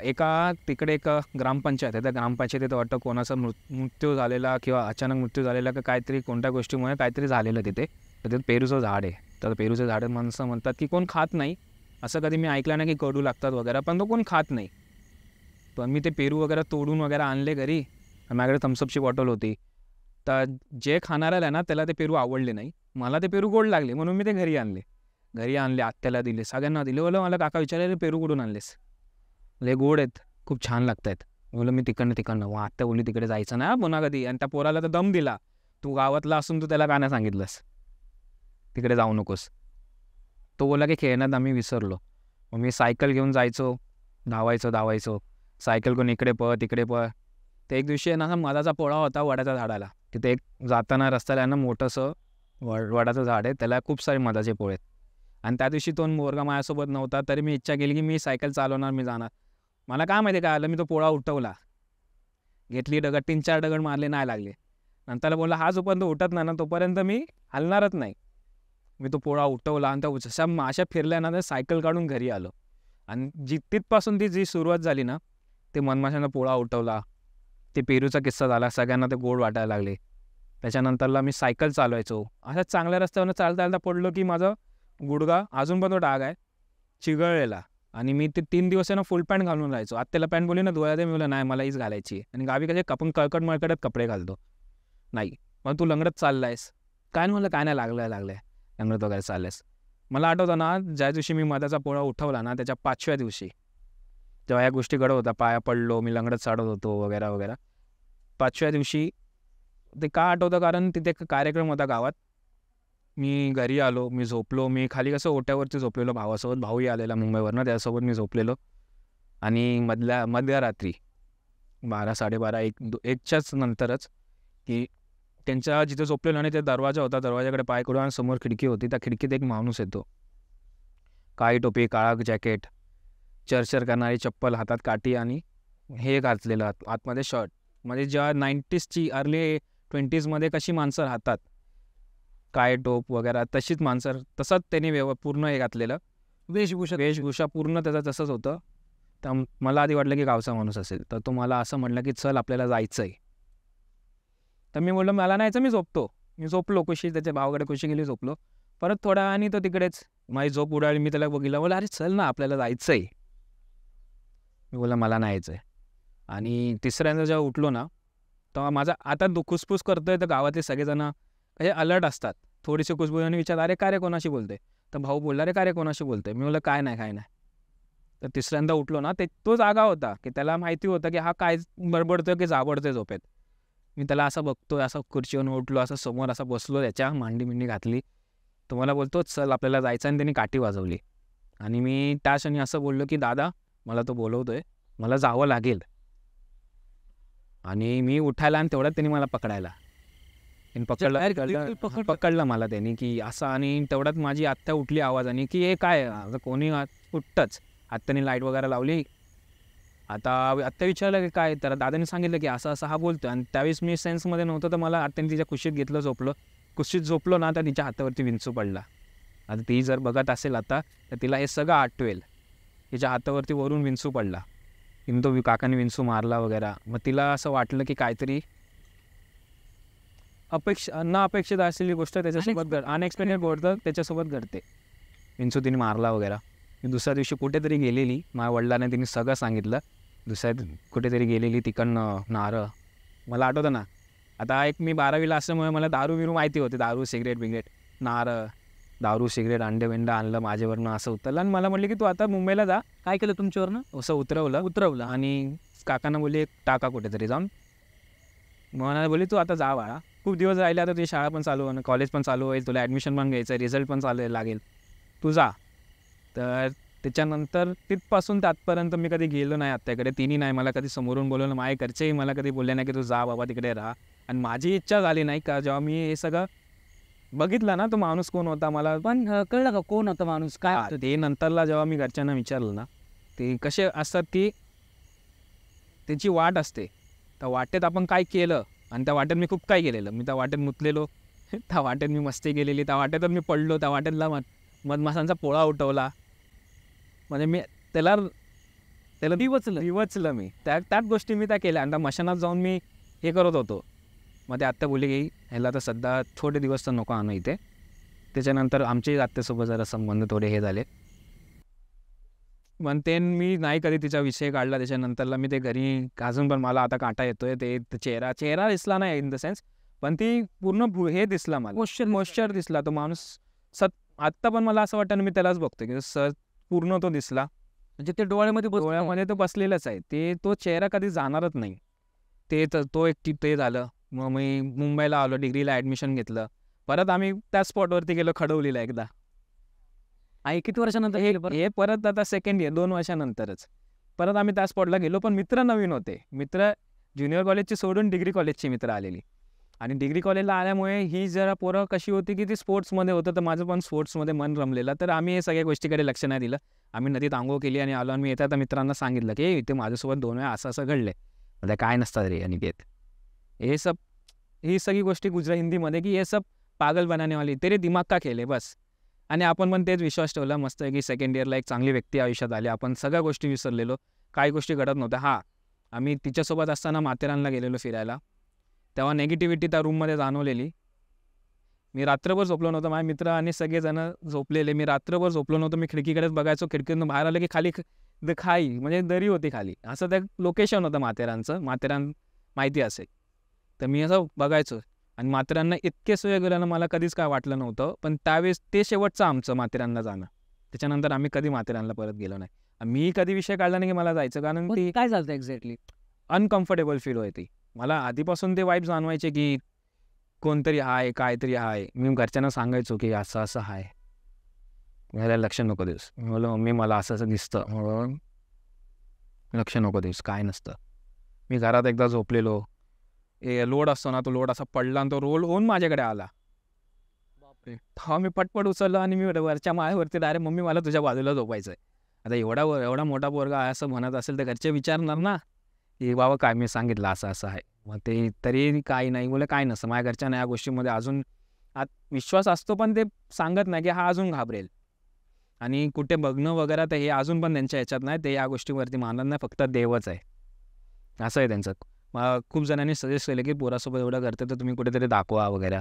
एका तिकडे एक ग्रामपंचायत आहे, त्या ग्रामपंचायतीत वाटतं कोणाचा मृत्यू झालेला किंवा अचानक मृत्यू झालेला का काहीतरी, कोणत्या गोष्टीमुळे काहीतरी झालेलं तिथे. तर तिथे पेरूचं झाड आहे. तर पेरूचं झाड माणसं म्हणतात की कोण खात नाही, असं कधी मी ऐकलं नाही की कडू लागतात वगैरे, पण तो कोण खात नाही. पण मी ते पेरू वगैरे तोडून वगैरे आणले घरी. माझ्याकडे थम्सअपची बॉटल होती. तर जे खाणाऱ्याला ना त्याला ते पेरू आवडले नाही, मला ते पेरू गोड लागले, म्हणून मी ते घरी आणले, आत्याला दिले, सगळ्यांना दिले. बोला मला काका विचारले पेरू कुठून आणलेस? लय गोड आहेत, खूप छान लागत आहेत. बोलं मी तिकडनं. मग आत्या बोलली तिकडे जायचं नाही पुन्हा कधी. आणि त्या पोराला तर दम दिला, तू गावातला असून तू त्याला का नाही सांगितलंस तिकडे जाऊ नकोस. तो बोला की खेळण्यात आम्ही विसरलो. मग मी सायकल घेऊन जायचो, धावायचो, सायकल घेऊन इकडे तिकडे पळ. ते एक दिवशी आहे ना, मधाचा पोळा होता वडाच्या झाडाला. तिथे एक जाताना रस्त्याला आहे ना मोठंसं वडाचं झाड आहे, त्याला खूप सारे मधाचे पोळे आहेत. आणि त्या दिवशी तो मोरगा माझ्यासोबत नव्हता, तरी मी इच्छा केली की मी सायकल चालवणार, मी जाणार. मला काय माहिती काय आलं, मी तो पोळा उठवला, घेतली दगड, 3-4 दगड मारले, नाही लागले. नंतर बोलला हा जोपर्यंत उठत नाही ना तोपर्यंत मी हलणारच नाही. मी तो पोळा उठवला, आणि त्या जशा माशा फिरल्या ना, सायकल काढून घरी आलो. आणि तिथपासून ती जी सुरुवात झाली ना, ते मधमाशानं पोळा उठवला, ते पेरूचा किस्सा झाला, सगळ्यांना ते गोड वाटायला लागले. त्याच्यानंतरला मी सायकल चालवायचो. अशा चांगल्या रस्त्यावरनं चालता पडलो की माझं गुडगा अजून पण तो डाग आहे चिघळलेला. आणि मी ते 3 दिवस आहे ना फुल पॅन्ट घालून राहायचो. आत्याला पॅन्ट बोलली ना धुवायला दे, मी बोलला नाही मला हीच घालायची. आणि गावी कसे आपण कळकट मळकटच कपडे घालतो. नाही मग तू लंगडत चाललायस काय? म्हणलं काय नाही, लागलंय लंगडत वगैरे चालल्यास. मला आठवतं ना, ज्या दिवशी मी मधाचा पोळा उठवला ना, त्याच्या 5व्या दिवशी जेव्हा या गोष्टी घडत होत्या, पाया पडलो, मी लंगडत चाडत होतो वगैरे, 5व्या दिवशी ते का आठवतं, कारण तिथे एक कार्यक्रम होता गावात. मी घरी आलो, मी झोपलो, मी खाली कसं ओट्यावरती झोपलेलो भावासोबत, भाऊही आलेला मुंबईवरनं, त्यासोबत मी झोपलेलो. आणि मध्यरात्री 12-12:30-1च्याच नंतरच की त्यांच्या जिथे झोपलेलो आणि ते दरवाजा होता, दरवाजाकडे पाय करून, आणि समोर खिडकी होती, त्या खिडकीत एक माणूस येतो, काळी टोपी, काळा जॅकेट, चरचर करणारी चप्पल, हातात काठी, आणि हे घातलेलं आतमध्ये शर्ट. म्हणजे ज्या 90sची अर्ली 20sमध्ये कशी माणसं राहतात, काय टोप वगैरे, तशीच माणसं, तसंच त्यांनी पूर्ण हे घातलेलं, वेशभूषा पूर्ण त्याचं तसंच होतं. तर मला आधी वाटलं की गावचा माणूस असेल. तर तो मला असं म्हटलं की चल आपल्याला जायचं आहे. तर मी बोललो मला नाही यायचं, मी झोपलो कुशी, त्याच्या भावाकडे कुशी गेली, झोपलो. परत थोड्या वेळाने तो तिकडेच, माझी झोप उडाली, मी त्याला बघितलं, बोला अरे चल ना आपल्याला जायचं आहे. मी बोलला मला नाही यायचं आहे. आणि तिसऱ्यांदा जेव्हा उठलो ना, तेव्हा माझा आता खुसफुस करतोय, तर गावातले सगळेजण हे अलर्ट असतात, थोडीशी खुसफुस, आणि विचार अरे काय रे कोणाशी बोलते. तर भाऊ बोलला अरे काय रे कोणाशी बोलते. मी बोललं काय नाही. तर तिसऱ्यांदा उठलो ना, तो जागा होता की त्याला माहिती होतं की हा काय बडबडतोय की जाबडतोय झोपेत. मी त्याला असं बघतोय, असं खुर्चीवरून उठलो, असं समोर असं बसलो, त्याच्या मांडी घातली, तो मला बोलतो चल आपल्याला जायचं, आणि त्यांनी काठी वाजवली. आणि मी त्या क्षणी असं बोललो की दादा मला तो बोलवतोय, मला जावं लागेल. आणि मी उठायला, आणि तेवढ्यात त्यांनी मला पकडलं मला त्यांनी की असं. आणि तेवढ्यात माझी आत्या उठली आवाजाने की हे काय कोणी उठतंच. आत्याने लाईट वगैरे लावली. आता आत्या विचारलं की काय, तर दादाने सांगितलं की असं हा बोलतो. आणि त्यावेळेस मी सेन्समध्ये नव्हतं, तर मला आत्याने तिच्या कुशीत घेतलं, कुशीत झोपलो ना, तर तिच्या हातावरती विंचू पडला. आता ती जर बघत असेल आता, तर तिला हे सगळं आठवेल. तिच्या हातावरती वरून विंचू पडला, तो काकाने विंचू मारला वगैरे. मग तिला असं वाटलं की काहीतरी अनअपेक्षित असलेली गोष्ट त्याच्यासोबत अनएक्सपेक्टेड गोष्ट त्याच्यासोबत घडते. विंचू तिने मारला वगैरे. मी दुसऱ्या दिवशी कुठेतरी गेलेली, माझ्या वडिलांनी तिने सगळं सांगितलं. कुठेतरी गेलेली, तिकडनं नारळ, मला आठवतं ना. आता एक मी 12वीला असल्यामुळे मला दारू बिरू माहिती होते, दारू सिगरेट बिगरेट, नारळ, दारू सिगरेट अंडे बिंडे आणलं माझ्यावरनं, असं उतरलं आणि मला म्हटले की तू आता मुंबईला जा. काय केलं तुमच्यावरनं? असं उतरवलं आणि काकांना बोलले टाका कुठेतरी जाऊन. मला बोलली तू आता जा बाळा, खूप दिवस राहिले, आता तुझी शाळा पण चालू आहे, कॉलेज पण चालू होईल, तुला ॲडमिशन पण घ्यायचं आहे, रिझल्ट पण चालू लागेल, तू जा. तर त्याच्यानंतर तिथपासून ते आजपर्यंत मी कधी गेलो नाही आत्याकडे. तिने नाही मला कधी समोरून बोलवलं, माझे घरचेही मला कधी बोलले नाही की तू जा बाबा तिकडे राहा. आणि माझी इच्छा झाली नाही का जेव्हा मी हे सगळं बघितलं ना, तो माणूस कोण होता मला पण कळलं का कोण होता माणूस, काय होतं? ते नंतरला जेव्हा मी घरच्यांना विचारलं ना, ते कसे असतात की त्याची वाट असते, त्या वाटेत आपण काय केलं आणि त्या वाटेत मी खूप काय केलेलं. मी त्या वाटेत मुतलेलो, त्या वाटेत मी मस्ती केलेली, त्या वाटेतच मी पडलो, त्या वाटेतला मधमाशांचा पोळा उठवला. म्हणजे मी त्याला दिवचलं मी त्याच गोष्टी मी त्या केल्या आणि त्या मशानात जाऊन मी हे करत होतो. मग ते आत्ता बोलले की ह्याला तर सध्या थोडे दिवस तर नको आणू इथे. त्याच्यानंतर आमचे आत्यासोबत जरा संबंध थोडे हे झाले, पण ते मी नाही कधी तिचा विषय काढला. त्याच्यानंतरला मी ते घरी अजून पण मला आता काटा येतोय. ते चेहरा दिसला नाही इन द सेन्स, पण ती पूर्ण हे दिसला मला, मॉइश्चर दिसला. तो माणूस आत्ता पण मला असं वाटतं ना, मी त्यालाच बघतो की पूर्ण तो दिसला. म्हणजे ते डोळ्यामध्ये तो बसलेलाच आहे. तो चेहरा कधी जाणारच नाही. तो एक ते झालं. मग मी मुंबईला आलो, डिग्रीला ॲडमिशन घेतलं. परत आम्ही त्याच स्पॉटवरती गेलो, खडवलीला एकदा. आई किती वर्षानंतर हे परत आता सेकंड इयर 2 वर्षानंतरच परत आम्ही त्या स्पॉटला गेलो. पण मित्र नवीन होते, मित्र ज्युनियर कॉलेजची सोडून डिग्री कॉलेजची मित्र आलेली. आणि डिग्री कॉलेजला आल्यामुळे ही जरा पोरं कशी होती की ती स्पोर्ट्समध्ये होतं, तर माझं पण स्पोर्ट्समध्ये मन रमलेलं. तर आम्ही हे सगळ्या गोष्टीकडे लक्ष नाही दिलं. आम्ही नदीत आंघोळ केली आणि आलो. आणि मी येता मित्रांना सांगितलं की इथे माझ्यासोबत 2 वेळा असं घडले. म्हणजे काय नसतात रे अनिकेत, ही सगळी गोष्टी हिंदीमध्ये की हे सब पागल बनाने वाली, तेरे दिमाग का खेळ आहे बस. आणि आपण पण तेच विश्वास ठेवला मस्त आहे की सेकंड इयरला एक चांगली व्यक्ती आयुष्यात आली. आपण सगळ्या गोष्टी विसरलेलो, काही गोष्टी घडत नव्हत्या. हां, आम्ही तिच्यासोबत असताना माथेरानला गेलेलो फिरायला, तेव्हा नेगेटिव्हिटी त्या रूममध्ये जाणवलेली. मी रात्रभर झोपलो नव्हतो, माझे मित्र आणि सगळेजण झोपलेले, मी रात्रभर झोपलो नव्हतो. मी खिडकीकडेच बघायचो, खिडकीतून बाहेर आलं की खाली खाई म्हणजे दरी होती खाली, असं त्या लोकेशन होतं माथेरानचं. माथेरान माहिती असेल तर मी असं बघायचो. आणि माथेरानला इतके सोय गेल्यानं मला कधीच काय वाटलं नव्हतं. पण त्यावेळेस ते शेवटचं आमचं माथेरानला जाणं. त्याच्यानंतर आम्ही कधी माथेरानला परत गेलो नाही. मी कधी विषय काढला नाही की मला जायचं, कारण ती काय झालं एक्झॅक्टली अनकम्फर्टेबल फील व्हायची मला. आधीपासून ते वाईब जाणवायचे की कोणतरी हाय, काहीतरी हाय. मी घरच्यांना सांगायचो की असं असं हाय, ह्याला लक्ष नको देऊस. मी बोललो मम्मी मला असं असं दिसतं, म्हणून लक्ष नको देऊस, काय नसतं. मी घरात एकदा झोपलेलो, लोड असतो ना, तो लोड असा पडला आणि तो रोल होऊन माझ्याकडे आला. हा मी पटपट उचललं आणि मी वरच्या माळ्यावरती डायरेक्ट मम्मी मला तुझ्या बाजूला झोपायचं आहे. आता एवढा मोठा पोरगा असं म्हणत असेल तर घरचे विचारणार ना की बाबा काय मी सांगितलं असं असं आहे. मग ते तरी काही नाही बोले, काय नसतं. माझ्या घरच्यांना या गोष्टीमध्ये अजून विश्वास असतो, पण ते सांगत नाही की हा अजून घाबरेल. आणि कुठे बघणं वगैरे तर हे अजून पण त्यांच्या ह्याच्यात नाही, ते या गोष्टीवरती मानत नाही, फक्त देवच आहे असं आहे त्यांचं. मग खूप जणांनी सजेस्ट केलं की पोरासोबत एवढं करते तर तुम्ही कुठेतरी दाखवा वगैरे.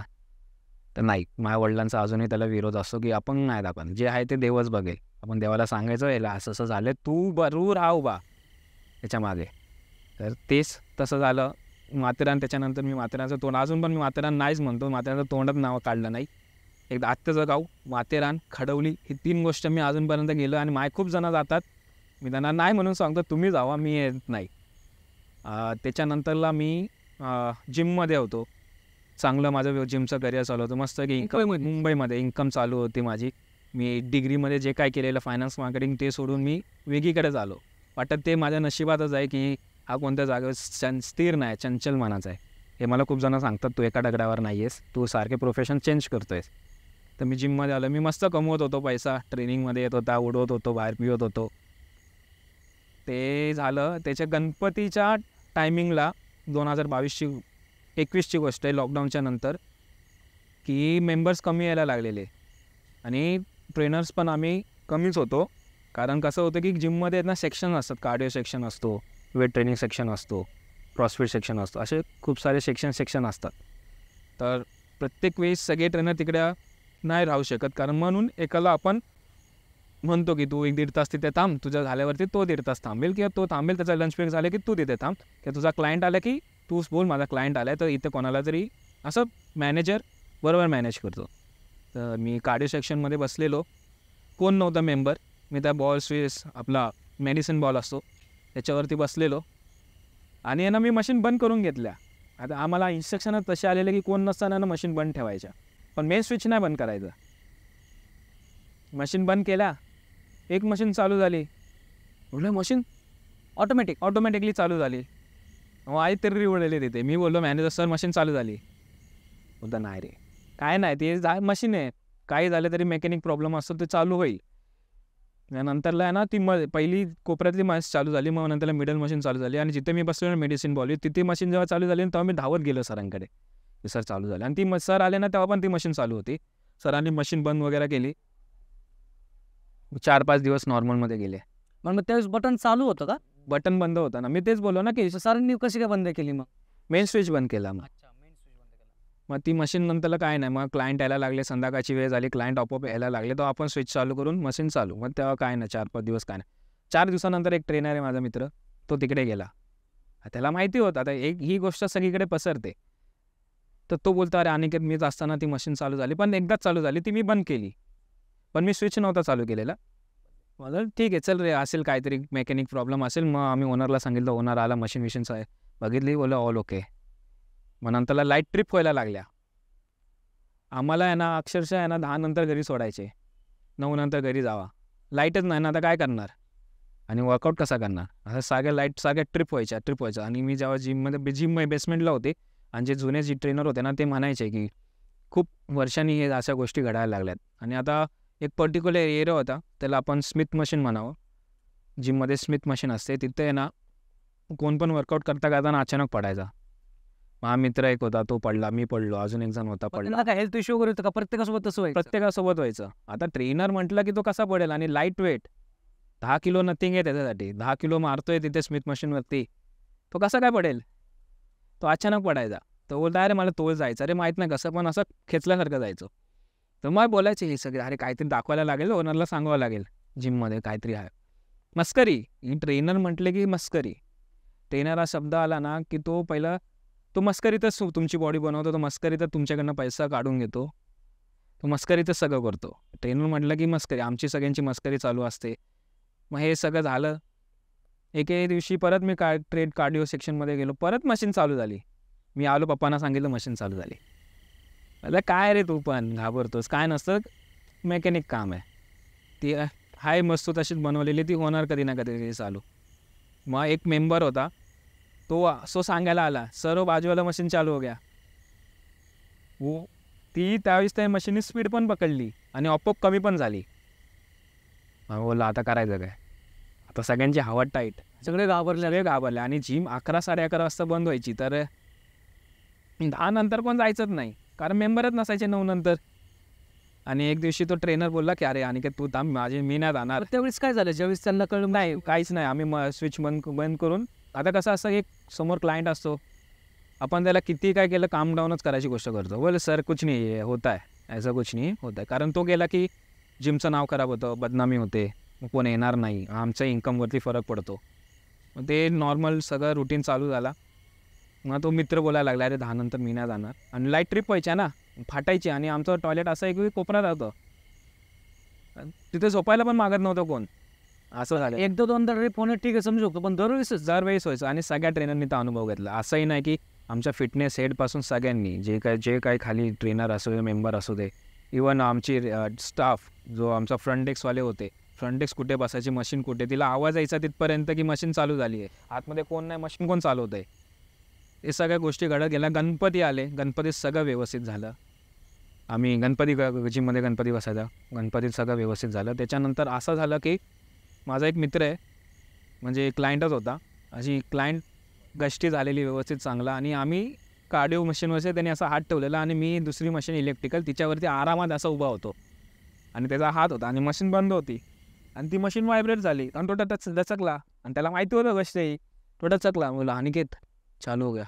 तर नाही, माझ्या वडिलांचा अजूनही त्याला विरोध असतो की आपण नाही दाखवा, जे आहे ते देवच बघेल. आपण देवाला सांगायचं याला असं असं झालं, तू बरोबर राहा उभा त्याच्या मागे. तर तेच तसं झालं माथेरान. त्याच्यानंतर मी माथेरानचं तोंड, अजून पण मी माथेरान नाहीच म्हणतो, माथेरानचं तोंडच नाव काढलं नाही. एकदा आत्याचं गाव, माथेरान, खडवली, ही 3 गोष्ट मी अजूनपर्यंत गेलो. आणि माय खूप जणं जातात, मी त्यांना नाही म्हणून सांगतो तुम्ही जावा, मी येत नाही. त्याच्यानंतरला मी जिममध्ये होतो, चांगलं माझं जिमचं करिअर चालू होतं मस्त की मुंबईमध्ये इन्कम चालू होती माझी. मी डिग्रीमध्ये जे काय केलेलं फायनान्स मार्केटिंग ते सोडून मी वेगळीकडेच आलो. वाटतं ते माझ्या नशिबातच आहे की हा कोणत्या जागेवर स्थिर नाही, चंचल मनाचा आहे. हे मला खूप जणं सांगतात तू एका दगडावर नाही आहेस, तू सारखे प्रोफेशन चेंज करतो आहेस. तर मी जिममध्ये आलो, मी मस्त कमवत होतो पैसा, ट्रेनिंगमध्ये येत होता, उडवत होतो, बाहेर पिवत होतो. ते झालं त्याच्या गणपतीच्या टायमिंगला 2021ची गोष्ट आहे, लॉकडाऊनच्या नंतर, की मेंबर्स कमी यायला लागलेले आणि ट्रेनर्स पण आम्ही कमीच होतो. कारण कसं होतं की जिममध्ये ना सेक्शन असतात, कार्डिओ सेक्शन असतो, वेट ट्रेनिंग सेक्शन असतो, क्रॉसफिट सेक्शन असतो, असे खूप सारे सेक्शन असतात. तर प्रत्येक वेळेस सगळे ट्रेनर तिकडे नाही राहू शकत, कारण म्हणून एकाला आपण म्हणतो की तू 1-1.5 तास तिथे थांब, तुझं झाल्यावरती तो 1.5 तास थांबेल किंवा तो थांबेल, त्याचा लंच ब्रेक झाला की तू तिथे थांब, किंवा तुझा क्लायंट आला की तूच बोल माझा क्लायंट आला आहे, तर इथे कोणाला तरी असं मॅनेजर बरोबर मॅनेज करतो. तर मी कार्डिओ सेक्शनमध्ये बसलेलो, कोण नव्हता मेंबर. मी त्या बॉल स्विच आपला मेडिसिन बॉल असतो त्याच्यावरती बसलेलो आणि आहे ना मी मशीन बंद करून घेतल्या. आता आम्हाला इन्स्ट्रक्शनच तसे आलेले की कोण नसताना ना मशीन बंद ठेवायच्या, पण मेन स्विच नाही बंद करायचं. मशीन बंद केल्या, एक मशीन चालू झाली, म्हटलं मशीन ऑटोमॅटिकली चालू झाली. मग आई तरी उडलेली तिथे. मी बोललो मॅनेजर सर मशीन चालू झाली. बोलता नाही रे काय नाही, ते मशीन आहे, काही झालं तरी मेकॅनिक प्रॉब्लेम असतो ते चालू होईल. नंतरला आहे ना ती पहिली कोपऱ्यातली मशीन चालू झाली, मग नंतरला मिडल मशीन चालू झाली आणि जिथे मी बसलो मेडिसिन बॉल तिथे मशीन जेव्हा चालू झाली तेव्हा मी धावत गेलो सरांकडे की सर चालू झाले. आणि ती सर आले ना तेव्हा पण ती मशीन चालू होती. सरांनी मशीन बंद वगैरे केली. 4-5 दिवस नॉर्मलमध्ये गेले. मग त्यावेळेस बटन चालू होतं का? बटन बंद होता ना, मी तेच बोललो ना की सरांनी कशी काय बंद केली? मग मेन स्विच बंद केला. मग ती मशीन नंतरला काय नाही, मग क्लायंट यायला लागले, संध्याकाळची वेळ झाली, क्लायंट आपोआप यायला लागले, तर आपण स्विच चालू करून मशीन चालू. मग तेव्हा काय नाही, 4-5 दिवस काय नाही. 4 दिवसानंतर एक ट्रेनर आहे माझा मित्र, तो तिकडे गेला. त्याला माहिती होतं आता ही गोष्ट सगळीकडे पसरते. तर तो बोलतो अरे अनिकेत मीच असताना ती मशीन चालू झाली, पण एकदाच चालू झाली, ती मी बंद केली, पण मी स्विच नव्हता चालू केलेला. मला ठीक आहे चल रे, असेल काहीतरी मेकॅनिक प्रॉब्लेम असेल. मग आम्ही ओनरला सांगितलं, ओनर आला, मशीन विशीनचं आहे बघितली, बोला ऑल ओके. मग नंतरला लाईट ट्रिप व्हायला लागल्या. आम्हाला आहे ना अक्षरशः आहे ना 10 नंतर घरी सोडायचे, 9 नंतर घरी जावा, लाईटच नाही ना, आता काय करणार आणि वर्कआउट कसा करणार. असं सगळ्या ट्रिप व्हायच्या. आणि मी जेव्हा जिम बेसमेंटला होते आणि जे जुने ट्रेनर होते ना ते म्हणायचे की खूप वर्षांनी हे अशा गोष्टी घडायला लागल्यात. आणि आता एक पर्टिक्युलर एरिया होता, त्याला आपण स्मिथ मशीन म्हणावं, जिममध्ये स्मिथ मशीन असते, तिथे आहे ना कोण पण वर्कआउट करताना अचानक पडायचा. हा मित्र एक होता, तो पडला, मी पडलो, अजून एक जण होता पडला. काय हेल्थ इश्यू वगैरे होतं का? प्रत्येकासोबत तसं व्हायचं? प्रत्येकासोबत व्हायचं. आता ट्रेनर म्हटलं की तो कसा पडेल, आणि लाईट वेट 10 किलो नथिंग आहे त्याच्यासाठी, 10 किलो मारतोय तिथे स्मिथ मशीनवरती, तो कसा काय पडेल. तो अचानक पडायचा. तो बोलता अरे मला तोल जायचं, अरे माहीत नाही कसं, पण असं खेचल्यासारखं जायचं. तर मग बोलायचे हे सगळे, अरे काहीतरी दाखवायला लागेल, ओनरला सांगावं लागेल जिममध्ये काहीतरी आहे. मस्करी, ही ट्रेनर म्हटले की मस्करी. ट्रेनर हा शब्द आला ना की तो पहिला तो मस्करीतच तुमची बॉडी बनवतो, तो मस्करीतच तुमच्याकडनं पैसा काढून घेतो, तो मस्करीतच सगळं करतो. ट्रेनर म्हटलं की मस्करी, आमची सगळ्यांची मस्करी चालू असते. मग हे सगळं झालं. एके दिवशी परत मी कार्डिओ सेक्शनमध्ये गेलो, परत मशीन चालू झाली. मी आलो, पप्पांना सांगितलं मशीन चालू झाली. म्हटलं काय रे तू पण घाबरतोस, काय नसतं, मेकॅनिक काम आहे, ती हाय मस्त तशीच बनवलेली, ती होणार कधी ना कधी चालू. मग एक मेंबर होता, तो सांगायला आला सर बाजूवाला मशीन चालू हो गया. ती त्यावेळेस त्या मशीनने स्पीड पण पकडली आणि आपोआप कमी पण झाली. मग बोललं आता करायचं काय, आता सगळ्यांची हवा टाईट, सगळे घाबरले. आणि जिम 11-11:30 वाजता बंद व्हायची, तर 10 नंतर पण जायचंच नाही, कारण मेंबरच नसायचे 9 नंतर. आणि एक दिवशी तो ट्रेनर बोलला की अरे अनिकेत तू थांब, मी नाही जाणार. त्यावेळेस काय झालं, ज्यावेळेस त्यांना कळलं? नाही काहीच नाही, आम्ही स्विच बंद करून, आता कसं असं एक समोर क्लायंट असतो, आपण त्याला किती काय केलं काम डाऊनच करायची गोष्ट करतो. बोले सर कुछ नाही होता है, ऐसा कुछ नहीं होता है. कारण तो गेला की जिमचं नाव खराब होतं, बदनामी होते, कोण येणार नाही, आमच्या इन्कमवरती फरक पडतो. मग ते नॉर्मल सगळं रुटीन चालू झाला. मग तो मित्र बोलायला लागला अरे 10 नंतर मी नाही जाणार. आणि लाईट ट्रिप व्हायच्या ना, फाटायची, आणि आमचं टॉयलेट असं एक कोपऱ्यात होतं, तिथे झोपायला पण मागत नव्हतं कोण. असं झालं. एकदा दोनदा ट्रिप होणं ठीक आहे, समजू शकतो, पण दरवेळेस व्हायचं. आणि सगळ्या ट्रेनरनी तो अनुभव घेतला. असंही नाही की आमच्या फिटनेस हेडपासून सगळ्यांनी जे काही खाली ट्रेनर असू दे, मेंबर असू दे, इवन आमची स्टाफ जो आमचा फ्रंट डेस्कवाले होते, फ्रंट डेस्क कुठे बसायची, मशीन कुठे, तिला आवाज यायचा तिथपर्यंत की मशीन चालू झाली आहे, आतमध्ये कोण नाही, मशीन कोण चालवत आहे, हे सगळ्या गोष्टी घडत गेल्या. गणपती आले, गणपतीत सगळं व्यवस्थित झालं. आम्ही जिममध्ये गणपती बसायचा, गणपतीत सगळं व्यवस्थित झालं. त्याच्यानंतर असं झालं की माझा एक मित्र आहे, म्हणजे क्लायंटच होता, अशी क्लायंट गष्टी झालेली व्यवस्थित चांगला. आणि आम्ही कार्डिओ मशीनवरती त्यांनी असा हात ठेवलेला, आणि मी दुसरी मशीन इलेक्ट्रिकल तिच्यावरती आरामात असा उभा होतो, आणि त्याचा हात होता, आणि मशीन बंद होती, आणि ती मशीन व्हायब्रेट झाली, आणि तो दचकला, आणि त्याला माहिती होतं गोष्ट ही, तो दचकला. बोला अनिकेत चालू हो गया.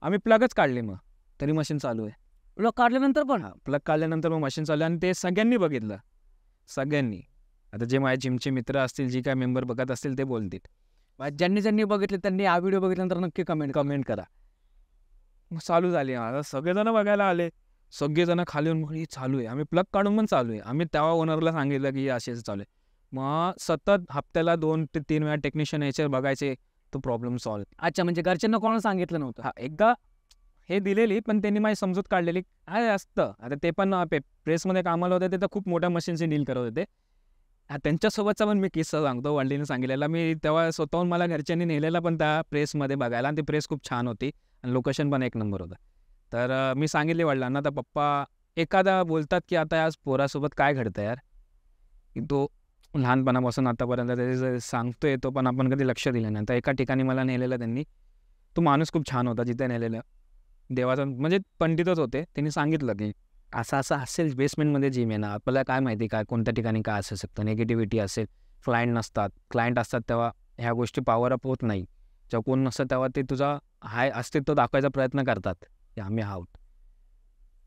आम्ही प्लगच काढले, मग तरी मशीन चालू आहे. प्लग काढल्यानंतर पण? प्लग काढल्यानंतर मग मशीन चालू आहे, आणि ते सगळ्यांनी बघितलं, सगळ्यांनी. आता जे माझे जिमचे मित्र असतील, जी काय मेंबर बघत असतील ते बोलतील. ज्यांनी बघितले त्यांनी हा व्हिडिओ बघितल्यानंतर नक्की कमेंट करा. चालू झाली, आता सगळेजण बघायला आले. सगळेजण खाली येऊन म्हणे चालू आहे, आम्ही प्लग काढून पण चालू आहे. आम्ही तेव्हा ओनरला सांगितलं की असे असं चालू आहे. मग सतत हप्त्याला 2 ते 3 वेळा टेक्निशियन यायचे, बघायचे तो प्रॉब्लेम सॉल्व्ह. अच्छा, म्हणजे घरच्यांना कोणाला सांगितलं नव्हतं? हा एकदा हे दिलेली, पण त्यांनी माझी समजूत काढलेली आहे असतं. आता ते पण प्रेसमध्ये कामाला होते, ते तर खूप मोठ्या मशीनशी डील करत होते. त्यांच्यासोबतचा पण मी किस्सा सांगतो. वडिलांनी सांगितलेला. मी तेव्हा स्वतःहून मला घरच्यांनी नेलेला पण त्या प्रेसमध्ये बघायला, आणि ती प्रेस खूप छान होती आणि लोकेशन पण एक नंबर होतं. तर मी सांगितले वडिलांना, तर पप्पा एखादा बोलतात की आता आज पोरासोबत काय घडतं यार, की तो लहानपणापासून आतापर्यंत त्याचे जे सांगतोय तो पण आपण कधी लक्ष दिलं नाही. तर एका ठिकाणी मला नेलेलं त्यांनी. तो माणूस खूप छान होता जिथे नेलेलं. देवाचा म्हणजे पंडितच होते. त्यांनी सांगितलं की असं असं असेल, बेसमेंटमध्ये जिम आहे ना, आपल्याला काय माहिती काय कोणत्या ठिकाणी काय असू शकतं, निगेटिव्हिटी असेल, क्लायंट असतात तेव्हा ह्या गोष्टी पॉवर अप होत नाही. जेव्हा कोण नसतं तेव्हा ते तुझा हाय अस्तित्व दाखवायचा प्रयत्न करतात की आम्ही आहोत.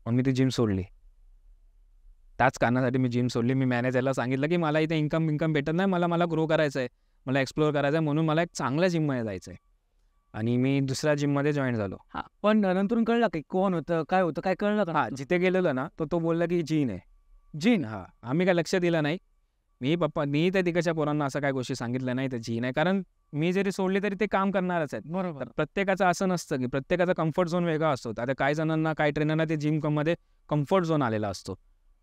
मग मी ती जिम सोडली. त्याच कारणासाठी मी जिम सोडली. मी मॅनेजरला सांगितलं की मला इथे इन्कम भेटत नाही, मला ग्रो करायचं आहे, मला एक्सप्लोअर करायचं आहे, म्हणून मला एक चांगल्या जिममध्ये जायचं आहे. आणि मी दुसऱ्या जिममध्ये जॉईन झालो. हां, पण नंतरून कळलं की कोण होतं, काय होतं, काय कळलं का? हां, जिथे गेलेलो ना, तो बोलला की जीन आहे. जीन? हां, आम्ही काय लक्ष दिलं नाही. मी त्या तिकडच्या पोरांना असं काही गोष्टी सांगितल्या नाही, तर जीन आहे. कारण मी जरी सोडली तरी ते काम करणारच आहेत. बरोबर. तर प्रत्येकाचं असं नसतं की प्रत्येकाचा कम्फर्ट झोन वेगळा असतो. आता काही जणांना, काही ट्रेनरना ते जिममध्ये कम्फर्ट झोन आलेला असतो.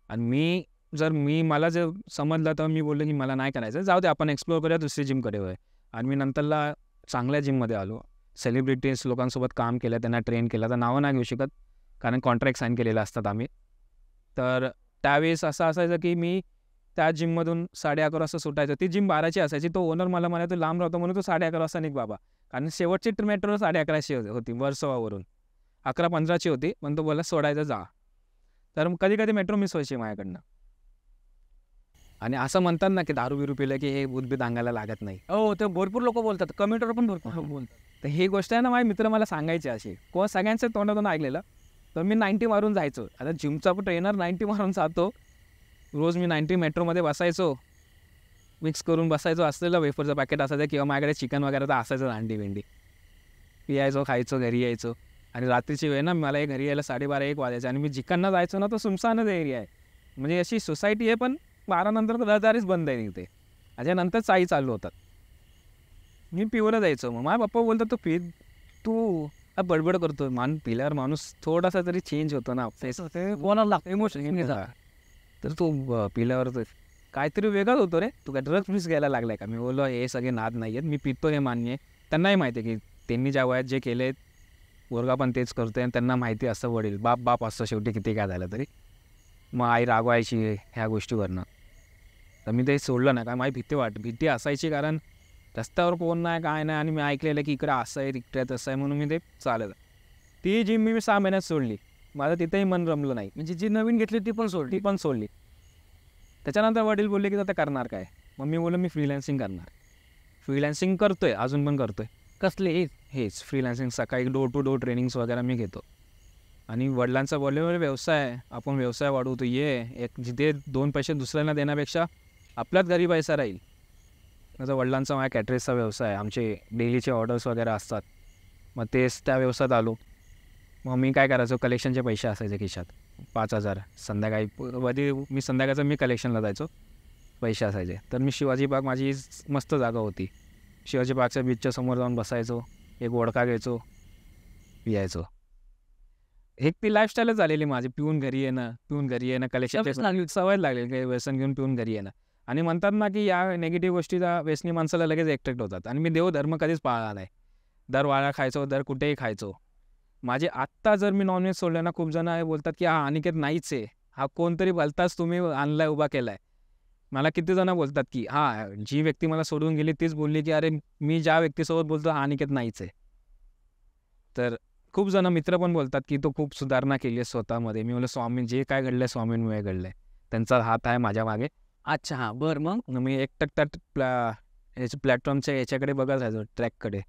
आणि मला जर समजलं तर मी बोललो की मला नाही करायचं, जाऊ दे आपण एक्सप्लोअर करूया, दुसरी जिमकडे वळूया. आणि मी नंतरला चांगल्या जिममध्ये आलो. सेलिब्रिटीज लोकांसोबत काम केलं, त्यांना ट्रेन केलं. तर नावं नाही घेऊ शकत कारण कॉन्ट्रॅक्ट साईन केलेले असतात आम्ही. तर त्यावेळेस असं असायचं की मी त्या जिममधून 11:30 वाजता सुटायचो. ती जिम 12ची असायची. तो ओनर मला म्हणायचा, "तू लांब राहतो म्हणून तू 11:30 वाजता निघ बाबा." कारण शेवटची मेट्रो 11:30ची होती वर्सोवावरून. 11:15ची होती, पण तो बोलला सोडायचं जा. तर कधी-कधी मेट्रो मिस व्हायची माझ्याकडनं. आणि असं म्हणतात ना की दारू-बिरू पिलं की हे भूत-बीत अंगाला लागत नाही. हो, ते भरपूर लोकं बोलतात. कमेंटवर पण भरपूर हां. बोलतात. तर ही गोष्ट आहे ना, माझे मित्र मला सांगायचे अशी. कोण सगळ्यांच्या तोंडातून ऐकलेलं. तर मी 90 मारून जायचो. आता जिमचा ट्रेनर 90 मारून जातो. रोज मी 90 मेट्रोमध्ये बसायचो. मिक्स करून बसायचो. असलेलं वेफरचं पॅकेट असायचं किंवा माझ्याकडे चिकन वगैरे तर असायचं अंडी-बिंडी. पियायचो, खायचो, घरी यायचो. आणि रात्रीची वेळ ना, मला घरी यायला 12:30-1 वाजायचे. आणि मी जिकडनं जायचो ना, तो सुनसानच एरिया आहे. म्हणजे अशी सोसायटी आहे, पण 12 नंतर रहदारीच बंद आहे इथे. त्याच्यानंतर चाळी चालू होतात. मी पिवलं जायचो. मग माझा पप्पा बोलतात, तू बडबड करतो. पिल्यावर माणूस थोडासा तरी चेंज होतो ना. फेस ते कोणाला लागतं इमोशन. तर तू पिल्यावर काहीतरी वेगळंच होतो रे. तू काय ड्रग्स मिस घ्यायला लागलाय का? मी बोललो हे सगळे नाद नाही आहेत. मी पितो हे मान्य आहे. त्यांनाही माहिती आहे की त्यांनी ज्या वयात जे केले पोरगा पण तेच करतोय. आणि त्यांना माहिती असतं वडील बाप असतं शेवटी किती काय झालं तरी. मग आई रागवायची ह्या गोष्टीवरनं. तर मी ते सोडलं नाही. काय माझी भीती असायची, कारण रस्त्यावर कोण नाही काय नाही. आणि मी ऐकलेलं की इकडे असं आहे, तिकडे तसं आहे, म्हणून मी ते चाललं. ती जिम मी 6 महिन्यात सोडली. माझं तिथेही मन रमलं नाही. म्हणजे जी नवीन घेतली ती पण सोडली. ती पण सोडली. त्याच्यानंतर वडील बोलले की आता करणार काय? मग मी बोललो मी फ्रीलान्सिंग करणार. फ्रीलान्सिंग करतोय, अजून पण करतोय. कसली? हेच फ्रीलान्सिंग. सकाळी डोर टू डोर ट्रेनिंग्स वगैरे मी घेतो. आणि वडिलांचा बोलले व्यवसाय आहे, आपण व्यवसाय वाढवतो. एक जिथे 2 पैसे दुसऱ्यांना देण्यापेक्षा आपल्याच घरी पैसा राहील. माझा वडिलांचा माझ्या कॅटरेजचा व्यवसाय आहे. आमचे डेलीचे ऑर्डर्स वगैरे असतात. मग तेच त्या व्यवसायात आलो. मग मी काय करायचो, कलेक्शनचे पैसे असायचे खिशात 5,000. संध्याकाळी मी संध्याकाळचं कलेक्शनला जायचो, पैसे असायचे. तर मी शिवाजी पार्क, माझी मस्त जागा होती, शिवाजी पार्कच्या बीचच्या समोर जाऊन बसायचो, एक वडका घ्यायचो, यायचो. एक ती लाईफस्टाईलच झालेली माझी. पिऊन घरी येणं कलेक्शन सवय लागली, काही व्यसन घेऊन पिऊन घरी येणं. आणि म्हणतात ना की या निगेटिव्ह गोष्टीचा व्यसनी माणसाला लगेच ॲट्रॅक्ट होतात. आणि मी देवधर्म कधीच पाळला नाही. दर वाळा खायचो, दर कुठेही खायचो. माझे आत्ता जर मी नॉनव्हेज सोडलं ना, खूप जण बोलतात की हा अनिकेत नाहीच आहे, हा कोणतरी भलताच तुम्ही आणलाय, उभा केलाय. मला किती जण बोलतात की जी व्यक्ती मला सोडून गेली तीच बोलली की अरे मी ज्या व्यक्तीसोबत बोलतो हा अनिकेत नाहीच आहे. तर खूप जण मित्र पण बोलतात की तो खूप सुधारणा केली आहे स्वतःमध्ये. मी बोललो स्वामी जे काय घडलंय स्वामींमुळे घडलंय, त्यांचा हात आहे माझ्या मागे. अच्छा, हां, बरं. मग मी एकटक प्लॅटफॉर्मच्या याच्याकडे बघत राहायचो, ट्रॅककडे.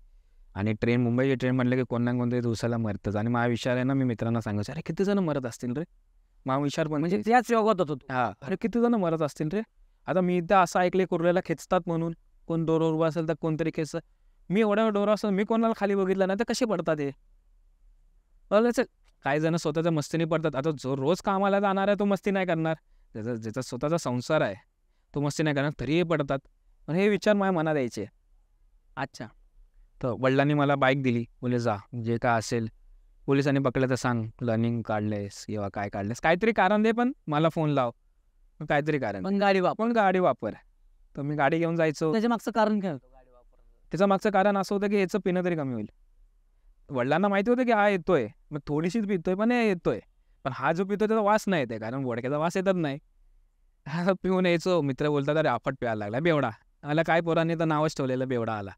आणि मुंबईची ट्रेन म्हटलं की कोण ना कोणतरी दिवसाला मरतंच. आणि माझा विचार आहे ना, मी मित्रांना सांगायचो, अरे किती जण मरत असतील रे. माझा विचार पण म्हणजे त्याच योगात होतो तू. हां, अरे किती जण मरत असतील रे. आता मी इथं असं ऐकले कुर्ल्याला खेचतात म्हणून, कोण डोरवर उभं असेल तर कोणतरी खेचतं. मी एवढ्या डोर असेल, मी कोणाला खाली बघितलं नाही तर कसे पडतात हे. काही जण स्वतःच्या मस्तीने पडतात. आता जो रोज कामाला जाणार आहे तो मस्ती नाही करणार, ज्याचा स्वतःचा संसार आहे तो मस्ती नाही करणार, तरीही पडतात. पण हे विचार माझ्या मनात यायचे. अच्छा. तर वडिलांनी मला बाईक दिली, बोले जा जे काय असेल, पोलिसांनी पकडलं तर सांग लर्निंग काढलेस किंवा काय काढलेस, काहीतरी कारण दे, पण मला फोन लाव, काहीतरी कारण, पण गाडी वापर. पण गाडी वापर. तर मी गाडी घेऊन जायचो. त्याच्या मागचं कारण काय होतं गाडी वापरण्याचं? त्याचं मागचं कारण असं होतं की याचं पिणं तरी कमी होईल. वडिलांना माहिती होतं की हा येतोय, मग थोडीशीच पितोय पण हे येतोय, पण हा जो पितोय त्याचा वास नाही येते, कारण वडक्याचा वास येतच नाही. हा पिऊन यायचो, मित्र बोलतात अरे आफट प्यायला लागला बेवडा. आला काय, पोरांनी तर नावच ठेवलेलं बेवडा आला.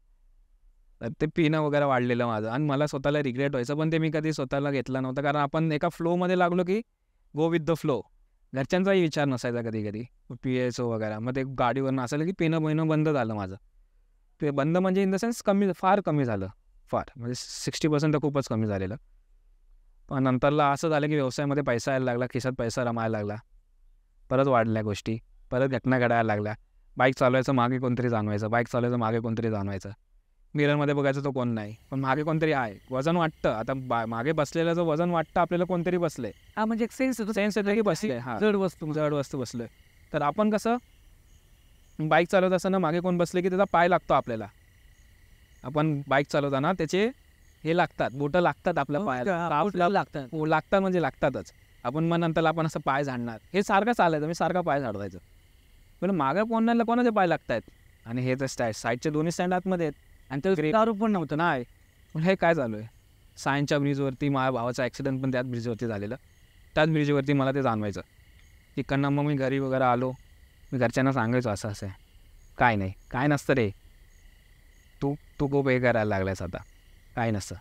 तर ते पिणं वगैरे वाढलेलं माझं, आणि मला स्वतःला रिग्रेट व्हायचं, पण ते मी कधी स्वतःला घेतलं नव्हतं, कारण आपण एका फ्लोमध्ये लागलो की गो विथ द फ्लो. घरच्यांचाही विचार नसायचा कधी कधी, पियायचो वगैरे. मग ते गाडीवरनं असायला की पिणं पिणं बंद झालं माझं. ते बंद म्हणजे इन द सेन्स कमी, फार कमी झालं, फार म्हणजे 60% तर खूपच कमी झालेलं. पण नंतरला असं झालं की व्यवसायामध्ये पैसा यायला लागला, खिशात पैसा रमायला लागला, परत वाढल्या गोष्टी, परत घटना घडायला लागल्या. बाईक चालवायचं मागे कोणतरी जाणवायचं, बाईक चालवायचं मागे कोणतरी जाणवायचं. मिररमध्ये बघायचं तो कोण नाही, पण मागे कोणतरी आहे. वजन वाटतं, आता मागे बसलेल्याचं वजन वाटतं आपल्याला कोणतरी बसलंय. हा, म्हणजे एक सेन्स येतो, सेन्स येतं की बसले, हा जड वस्तू. जड वस्तू बसलोय. तर आपण कसं बाईक चालवत असताना मागे कोण बसले की त्याचा पाय लागतो आपल्याला. आपण बाईक चालवताना त्याचे हे लागतात, बोटं लागतात आपल्या पायाला, आपल्याला लागतं. हो लागतात, म्हणजे लागतातच. आपण मग नंतर आपण असं पाय झाडणार, हे सारखं चालायचं, मी सारखं पाय झाडवायचं. पण मागं कोणाला कोणाचे पाय लागतायत, आणि हे तर साईडचे दोन्ही स्टँड आतमध्ये आहेत, आणि ते दारू पण नव्हतं ना. नाही. पण हे काय चालू आहे. सायनच्या ब्रिजवरती माझ्या भावाचा ॲक्सिडेंट पण त्याच ब्रिजवरती झालेलं, त्याच ब्रिजवरती मला ते जाणवायचं. तिकडनं मग मी घरी वगैरे आलो, मी घरच्यांना सांगायचो असं असं आहे. काय नाही, काय नसतं रे, तू तू खूप हे करायला लागलायस आता, काय नसतं,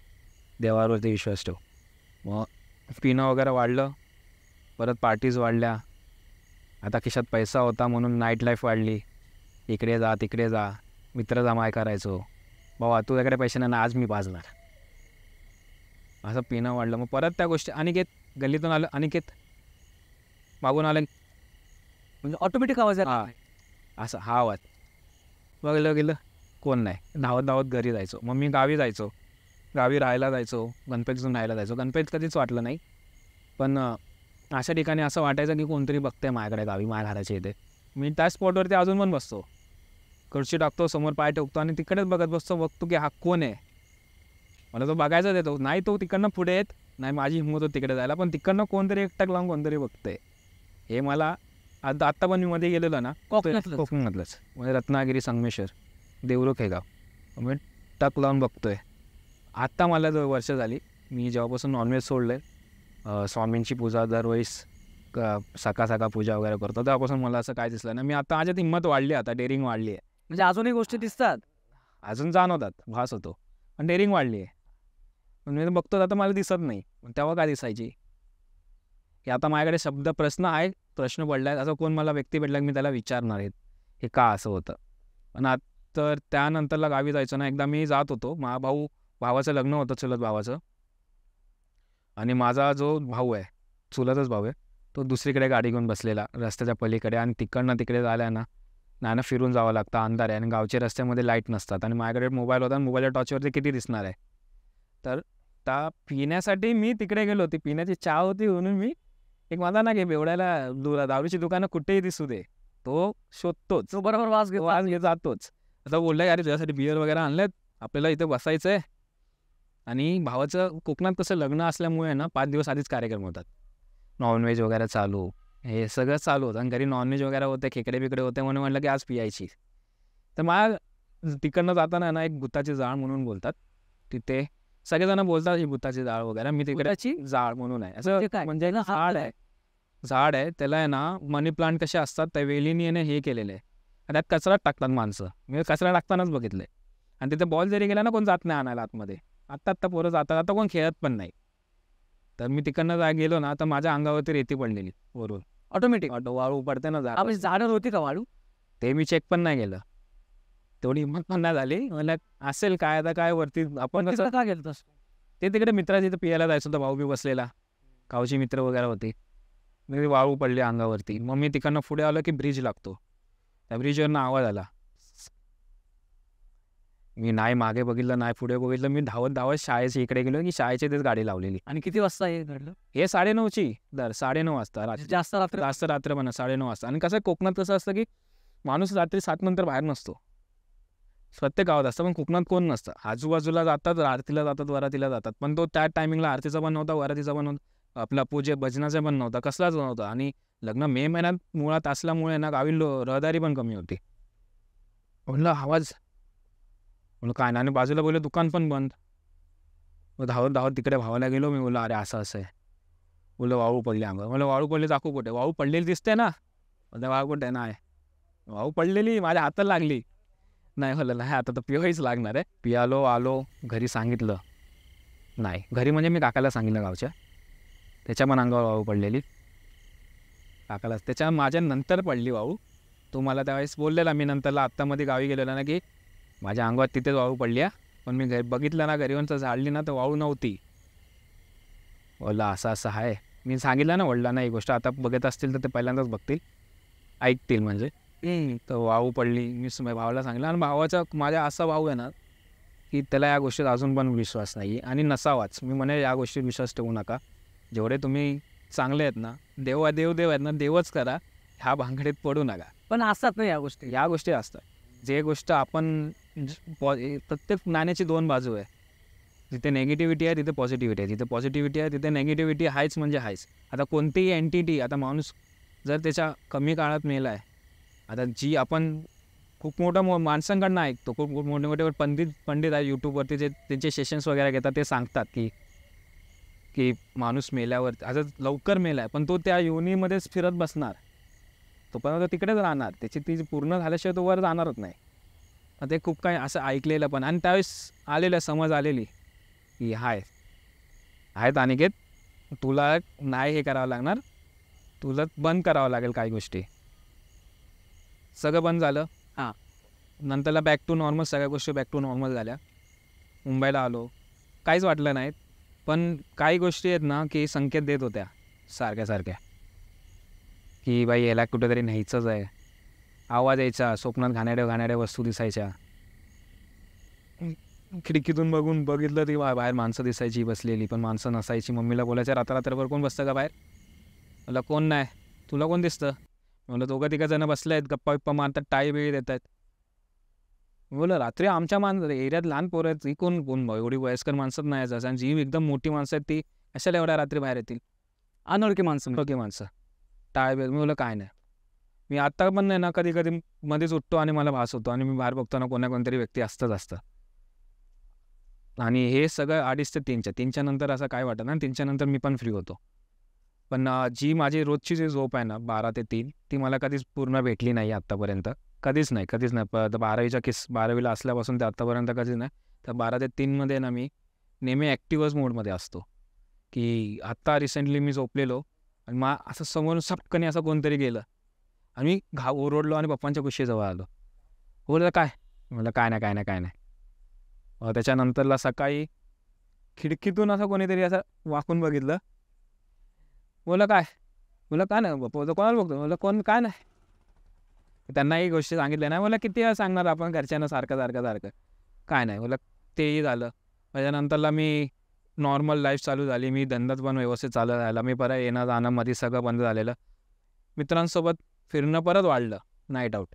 देवावरती विश्वास ठेव. मग पिणं वगैरे वाढलं, परत पार्टीज वाढल्या, आता खिशात पैसा होता म्हणून नाईट लाईफ वाढली, इकडे जा तिकडे जा, मित्र जमाय करायचो, बाबा तुझ्याकडे पैसे नाही ना, आज मी पाजणार, असं पिणं वाढलं. मग परत त्या गोष्टी, अनिकेत गल्लीतून आलं, अनिकेत मागून आलं, म्हणजे ऑटोमॅटिक आवाज येतो. हां असं हा आवाज, बघलं गेलं कोण नाही, धावत धावत घरी जायचो. मग मी गावी जायचो, गावी राहायला जायचो, गणपतीतून राहायला जायचो. गणपतीत कधीच वाटलं नाही, पण अशा ठिकाणी असं वाटायचं की कोणतरी बघते माझ्याकडे गावी, माझ्या घराच्या इथे. मी त्या स्पॉटवरती अजून पण बसतो, खुर्ची टाकतो, समोर पाय ठेवतो आणि तिकडेच बघत बसतो, बघतो की हा कोण आहे. मला तो बघायचाच येतो, नाही तो तिकडनं पुढे येत नाही, माझी हिंमत होती तिकडे जायला, पण तिकडनं कोणतरी एकटक लावून कोणतरी बघतंय. हे मला आत्ता पण मी मध्ये गेलेलो ना, कोकणातलंच, म्हणजे रत्नागिरी, संगमेश्वर, देवरुख हे गाव, मी टक लावून बघतोय. आत्ता मला जो वर्ष झाली, मी जेव्हापासून नॉनव्हेज सोडलं आहे, स्वामींची पूजा दरवेळेस सकाळ सकाळ पूजा वगैरे करतो, तेव्हापासून मला असं काय दिसलं ना. मी आता माझ्यात हिंमत वाढली, आता डेअरिंग वाढली आहे. म्हणजे अजूनही गोष्टी दिसतात, अजून जाणवतात, भास होतो, पण डेअरिंग वाढली आहे. पण मी बघतो आता मला दिसत नाही, पण तेव्हा काय दिसायची की आता माझ्याकडे शब्द प्रश्न पडला आहे, असं कोण मला व्यक्ती भेटला की मी त्याला विचारणार आहे हे का असं होतं. पण तर त्यानंतरला गावी जायचं ना, एकदा मी जात होतो, भावाचं लग्न होतं, चुलत भावाचं, आणि माझा जो भाऊ आहे, चुलतच भाऊ आहे, तो दुसरीकडे गाडी घेऊन बसलेला रस्त्याच्या पलीकडे, आणि तिकडनं तिकडे जायला ना नाना फिरून जावं लागतं, अंधार आहे, आणि गावच्या रस्त्यामध्ये लाईट नसतात, आणि माझ्याकडे मोबाईल होता, आणि मोबाईलच्या टॉर्चवरती किती दिसणार आहे. तर त्या पिण्यासाठी मी तिकडे गेलो, ती पिण्याची चहा होती म्हणून मी एक माझा ना, की बेवड्याला दारूची दुकानं कुठेही दिसू दे, तो शोधतोच, तो बरोबर वास घेतो, जातोच. आता बोलला अरे तुझ्यासाठी बिअर वगैरे आणलेत, आपल्याला इथे बसायचं आहे. आणि भावाचं कोकणात कसं लग्न असल्यामुळे ना 5 दिवस आधीच कार्यक्रम होतात, नॉनव्हेज वगैरे चालू, हे सगळं चालू होतं, आणि घरी नॉनव्हेज वगैरे होते, खेकडे बिकडे होते, म्हणून म्हटलं की आज पियायची. तर मला तिकडनं जाताना ना एक भुताची जाळ म्हणून बोलतात, तिथे सगळेजण बोलतात ही भुताची जाळ वगैरे, मी तिकडे जाळ म्हणून आहे, असं म्हणजे झाड आहे, त्याला आहे ना मनी प्लांट कसे असतात त्या वेलीनी आहे हे केलेलं आहे, आणि त्यात कचरा टाकतात माणसं, मी कचरा टाकतानाच बघितलंय. आणि तिथे बॉल जरी गेला ना, कोण जात नाही आणायला आतमध्ये, आत्ता पोरं जातात, आता कोण खेळत पण नाही. तर मी तिकडनं गेलो ना, तर माझ्या अंगावरती रेती पडलेली वरून, ऑटोमॅटिक वाळू पडते ना, झाडं होती का वाळू, ते मी चेक पण नाही केलं, तेवढी हिंमत पण नाही झाली. मला असेल काय, आता काय वरती आपण का गेलं ते तिकडे मित्राची इथं पियायला जायचं होतं, भाऊ बी बसलेला, गावची मित्र वगैरे होती, मी वाळू पडली अंगावरती. मग मी तिकडनं पुढे आलो की ब्रिज लागतो, त्या ब्रिजवरनं आवाज आला, मी नाही मागे बघितलं नाही पुढे बघितलं. मी धावत धावत शाळेच्या इकडे गेलो की शाळेच्या इथेच गाडी लावलेली. आणि किती वाजता हे घडलं? हे 9:30ची 9:30 वाजता रात्री. जास्त रात्र जास्त रात्र म्हणा 9:30 वाजता. आणि कसं कोकणात कसं असतं की माणूस रात्री 7 नंतर बाहेर नसतो. प्रत्येक गावात असतं पण कोकणात कोण नसतं. आजूबाजूला जातात, आरतीला जातात, वरातीला जातात. पण तो त्या टायमिंगला आरतीचा पण नव्हता, वरातीचा पण नव्हता, आपला पूजे भजनाचा पण नव्हता, कसलाच नव्हता. आणि लग्न मे महिन्यात मुळात असल्यामुळे ना गावी रहदारी पण कमी होती. म्हणलं आवाज, म्हणलं काय नाही. आणि बाजूला बोललो दुकान पण बंद. मग धावत धावत तिकडे भावाला गेलो. मी बोललो अरे असं असं आहे. बोललो वाळू पडली अंगावर. म्हणलं वाळू पडली दाखवू कुठे? वाळू पडलेली दिसते ना? म्हणलं वाळू कुठे? नाही वाळू पडलेली माझ्या हाताला लागली. नाही म्हणलं नाही आता तर पिवायच लागणार आहे. पियालो आलो घरी सांगितलं. नाही घरी म्हणजे मी काकाला सांगितलं गावच्या. त्याच्या पण अंगावर वाळू पडलेली. काकाला त्याच्या माझ्या नंतर पडली वाळू. तो मला त्यावेळेस बोललेला. मी नंतरला आत्तामध्ये गावी गेलेला ना की माझ्या अंगावर तिथेच वाळू पडली आहे. पण मी घरी बघितलं ना घरी तर झाडली ना तर वाळू नव्हती. बोलला असं असं आहे. मी सांगितलं ना वडिलांना ही गोष्ट. आता बघत असतील तर ते पहिल्यांदाच बघतील, ऐकतील म्हणजे. तर वाळू पडली. मी भावाला सांगितलं. आणि भावाचा माझ्या असा भाऊ आहे ना की त्याला या गोष्टीत अजून पण विश्वास नाही आहे. आणि नसावाच. मी म्हणे या गोष्टीत विश्वास ठेवू नका. जेवढे तुम्ही चांगले आहेत ना, देव आहेत ना, देवच करा. ह्या भांगडीत पडू नका. पण असतात ना या गोष्टी. या गोष्टी असतात. जे गोष्ट आपण प्रत्येक नाण्याची 2 बाजू आहे. जिथे नेगेटिव्हिटी आहे तिथे पॉझिटिव्हिटी आहे. जिथे पॉझिटिव्हिटी आहे तिथे नेगेटिव्हिटी आहेच म्हणजे आहेच. आता कोणतीही एंटिटी, आता माणूस जर त्याच्या कमी काळात मेला आहे, आता जी आपण खूप मोठं माणसांकडनं ऐकतो, खूप मोठे मोठे पंडित आहे यूट्यूबवरती जे त्यांचे सेशन्स वगैरे घेतात, ते सांगतात की माणूस मेल्यावर आता लवकर मेला आहे पण तो त्या योनीमध्येच फिरत बसणार. तोपर्यंत तिकडेच राहणार. त्याची ती पूर्ण झाल्याशिवाय तो वर जाणारच नाही. ते खूप काही असं ऐकलेलं पण. आणि त्यावेळेस समज आलेली की आहेत अनिकेत, तुला नाही हे करावं लागणार, तुला बंद करावं लागेल काही गोष्टी. सगळं बंद झालं. नंतरला बॅक टू नॉर्मल, सगळ्या गोष्टी बॅक टू नॉर्मल झाल्या. मुंबईला आलो, काहीच वाटलं नाही. पण काही गोष्टी आहेत ना की संकेत देत होत्या सारख्या की बाई याला कुठेतरी न्यायचंच आहे. आवाज यायचा, स्वप्नात घाणेरड्या वस्तू दिसायच्या. खिडकीतून बघितलं ती बाहेर माणसं दिसायची बसलेली, पण माणसं नसायची. मम्मीला बोलायचं रात्रभर कोण बसतं का बाहेर? मला कोण नाही. तुला कोण दिसतं? म्हणलं 2-3 जण बसले आहेत, गप्पा मारतात, टाळी बिळी देत आहेत. बोला रात्री आमच्या एरियात लहान पोरं आहेत, ही कोण एवढी वयस्कर माणसं नाही जायचं. आणि जी एकदम मोठी माणसं आहेत ती कशाला एवढ्या रात्री बाहेर येतील? अनोळखी माणसं टाळ बिळ. मी बोललं काय नाही. मी आत्ता पण नाही ना, कधी कधी मध्येच उठतो आणि मला भास होतो आणि मी बाहेर बघतो ना कोणतरी व्यक्ती असतं. आणि हे सगळं 2:30 ते 3च्या नंतर असं काय वाटत ना. 3च्या नंतर मी पण फ्री होतो. पण जी माझी रोजची जी झोप आहे ना 12 ते 3, ती मला कधीच पूर्ण भेटली नाही आत्तापर्यंत. कधीच नाही. 12वीला असल्यापासून ते आत्तापर्यंत कधीच नाही. तर 12 ते 3मध्ये ना मी नेहमी ॲक्टिव्हच मोडमध्ये असतो. की आत्ता रिसेंटली मी झोपलेलो आणि असं समोरून सपकने असं कोणतरी गेलं आणि मी ओरडलो आणि पप्पांच्या कुशीजवळ आलो. बोललं काय? म्हटलं काय नाही. त्याच्यानंतरला सकाळी खिडकीतून असं कोणीतरी असं वाकून बघितलं. बोललं काय? बोललं काय नाही बाप्पा, कोणाला बघतो? बोललं कोण काय नाही. त्यांनाही गोष्टी सांगितल्या नाही. मला किती वेळा सांगणार आपण घरच्यांना सारखं काय नाही. बोललं तेही झालं. त्याच्यानंतरला मी नॉर्मल लाईफ चालू झाली. मी धंदात पण व्यवस्थित चालत राहिला. मी परत येणं जाणं मध्ये सगळं बंद झालेलं. मित्रांसोबत फिरणं परत वाढलं. Night out.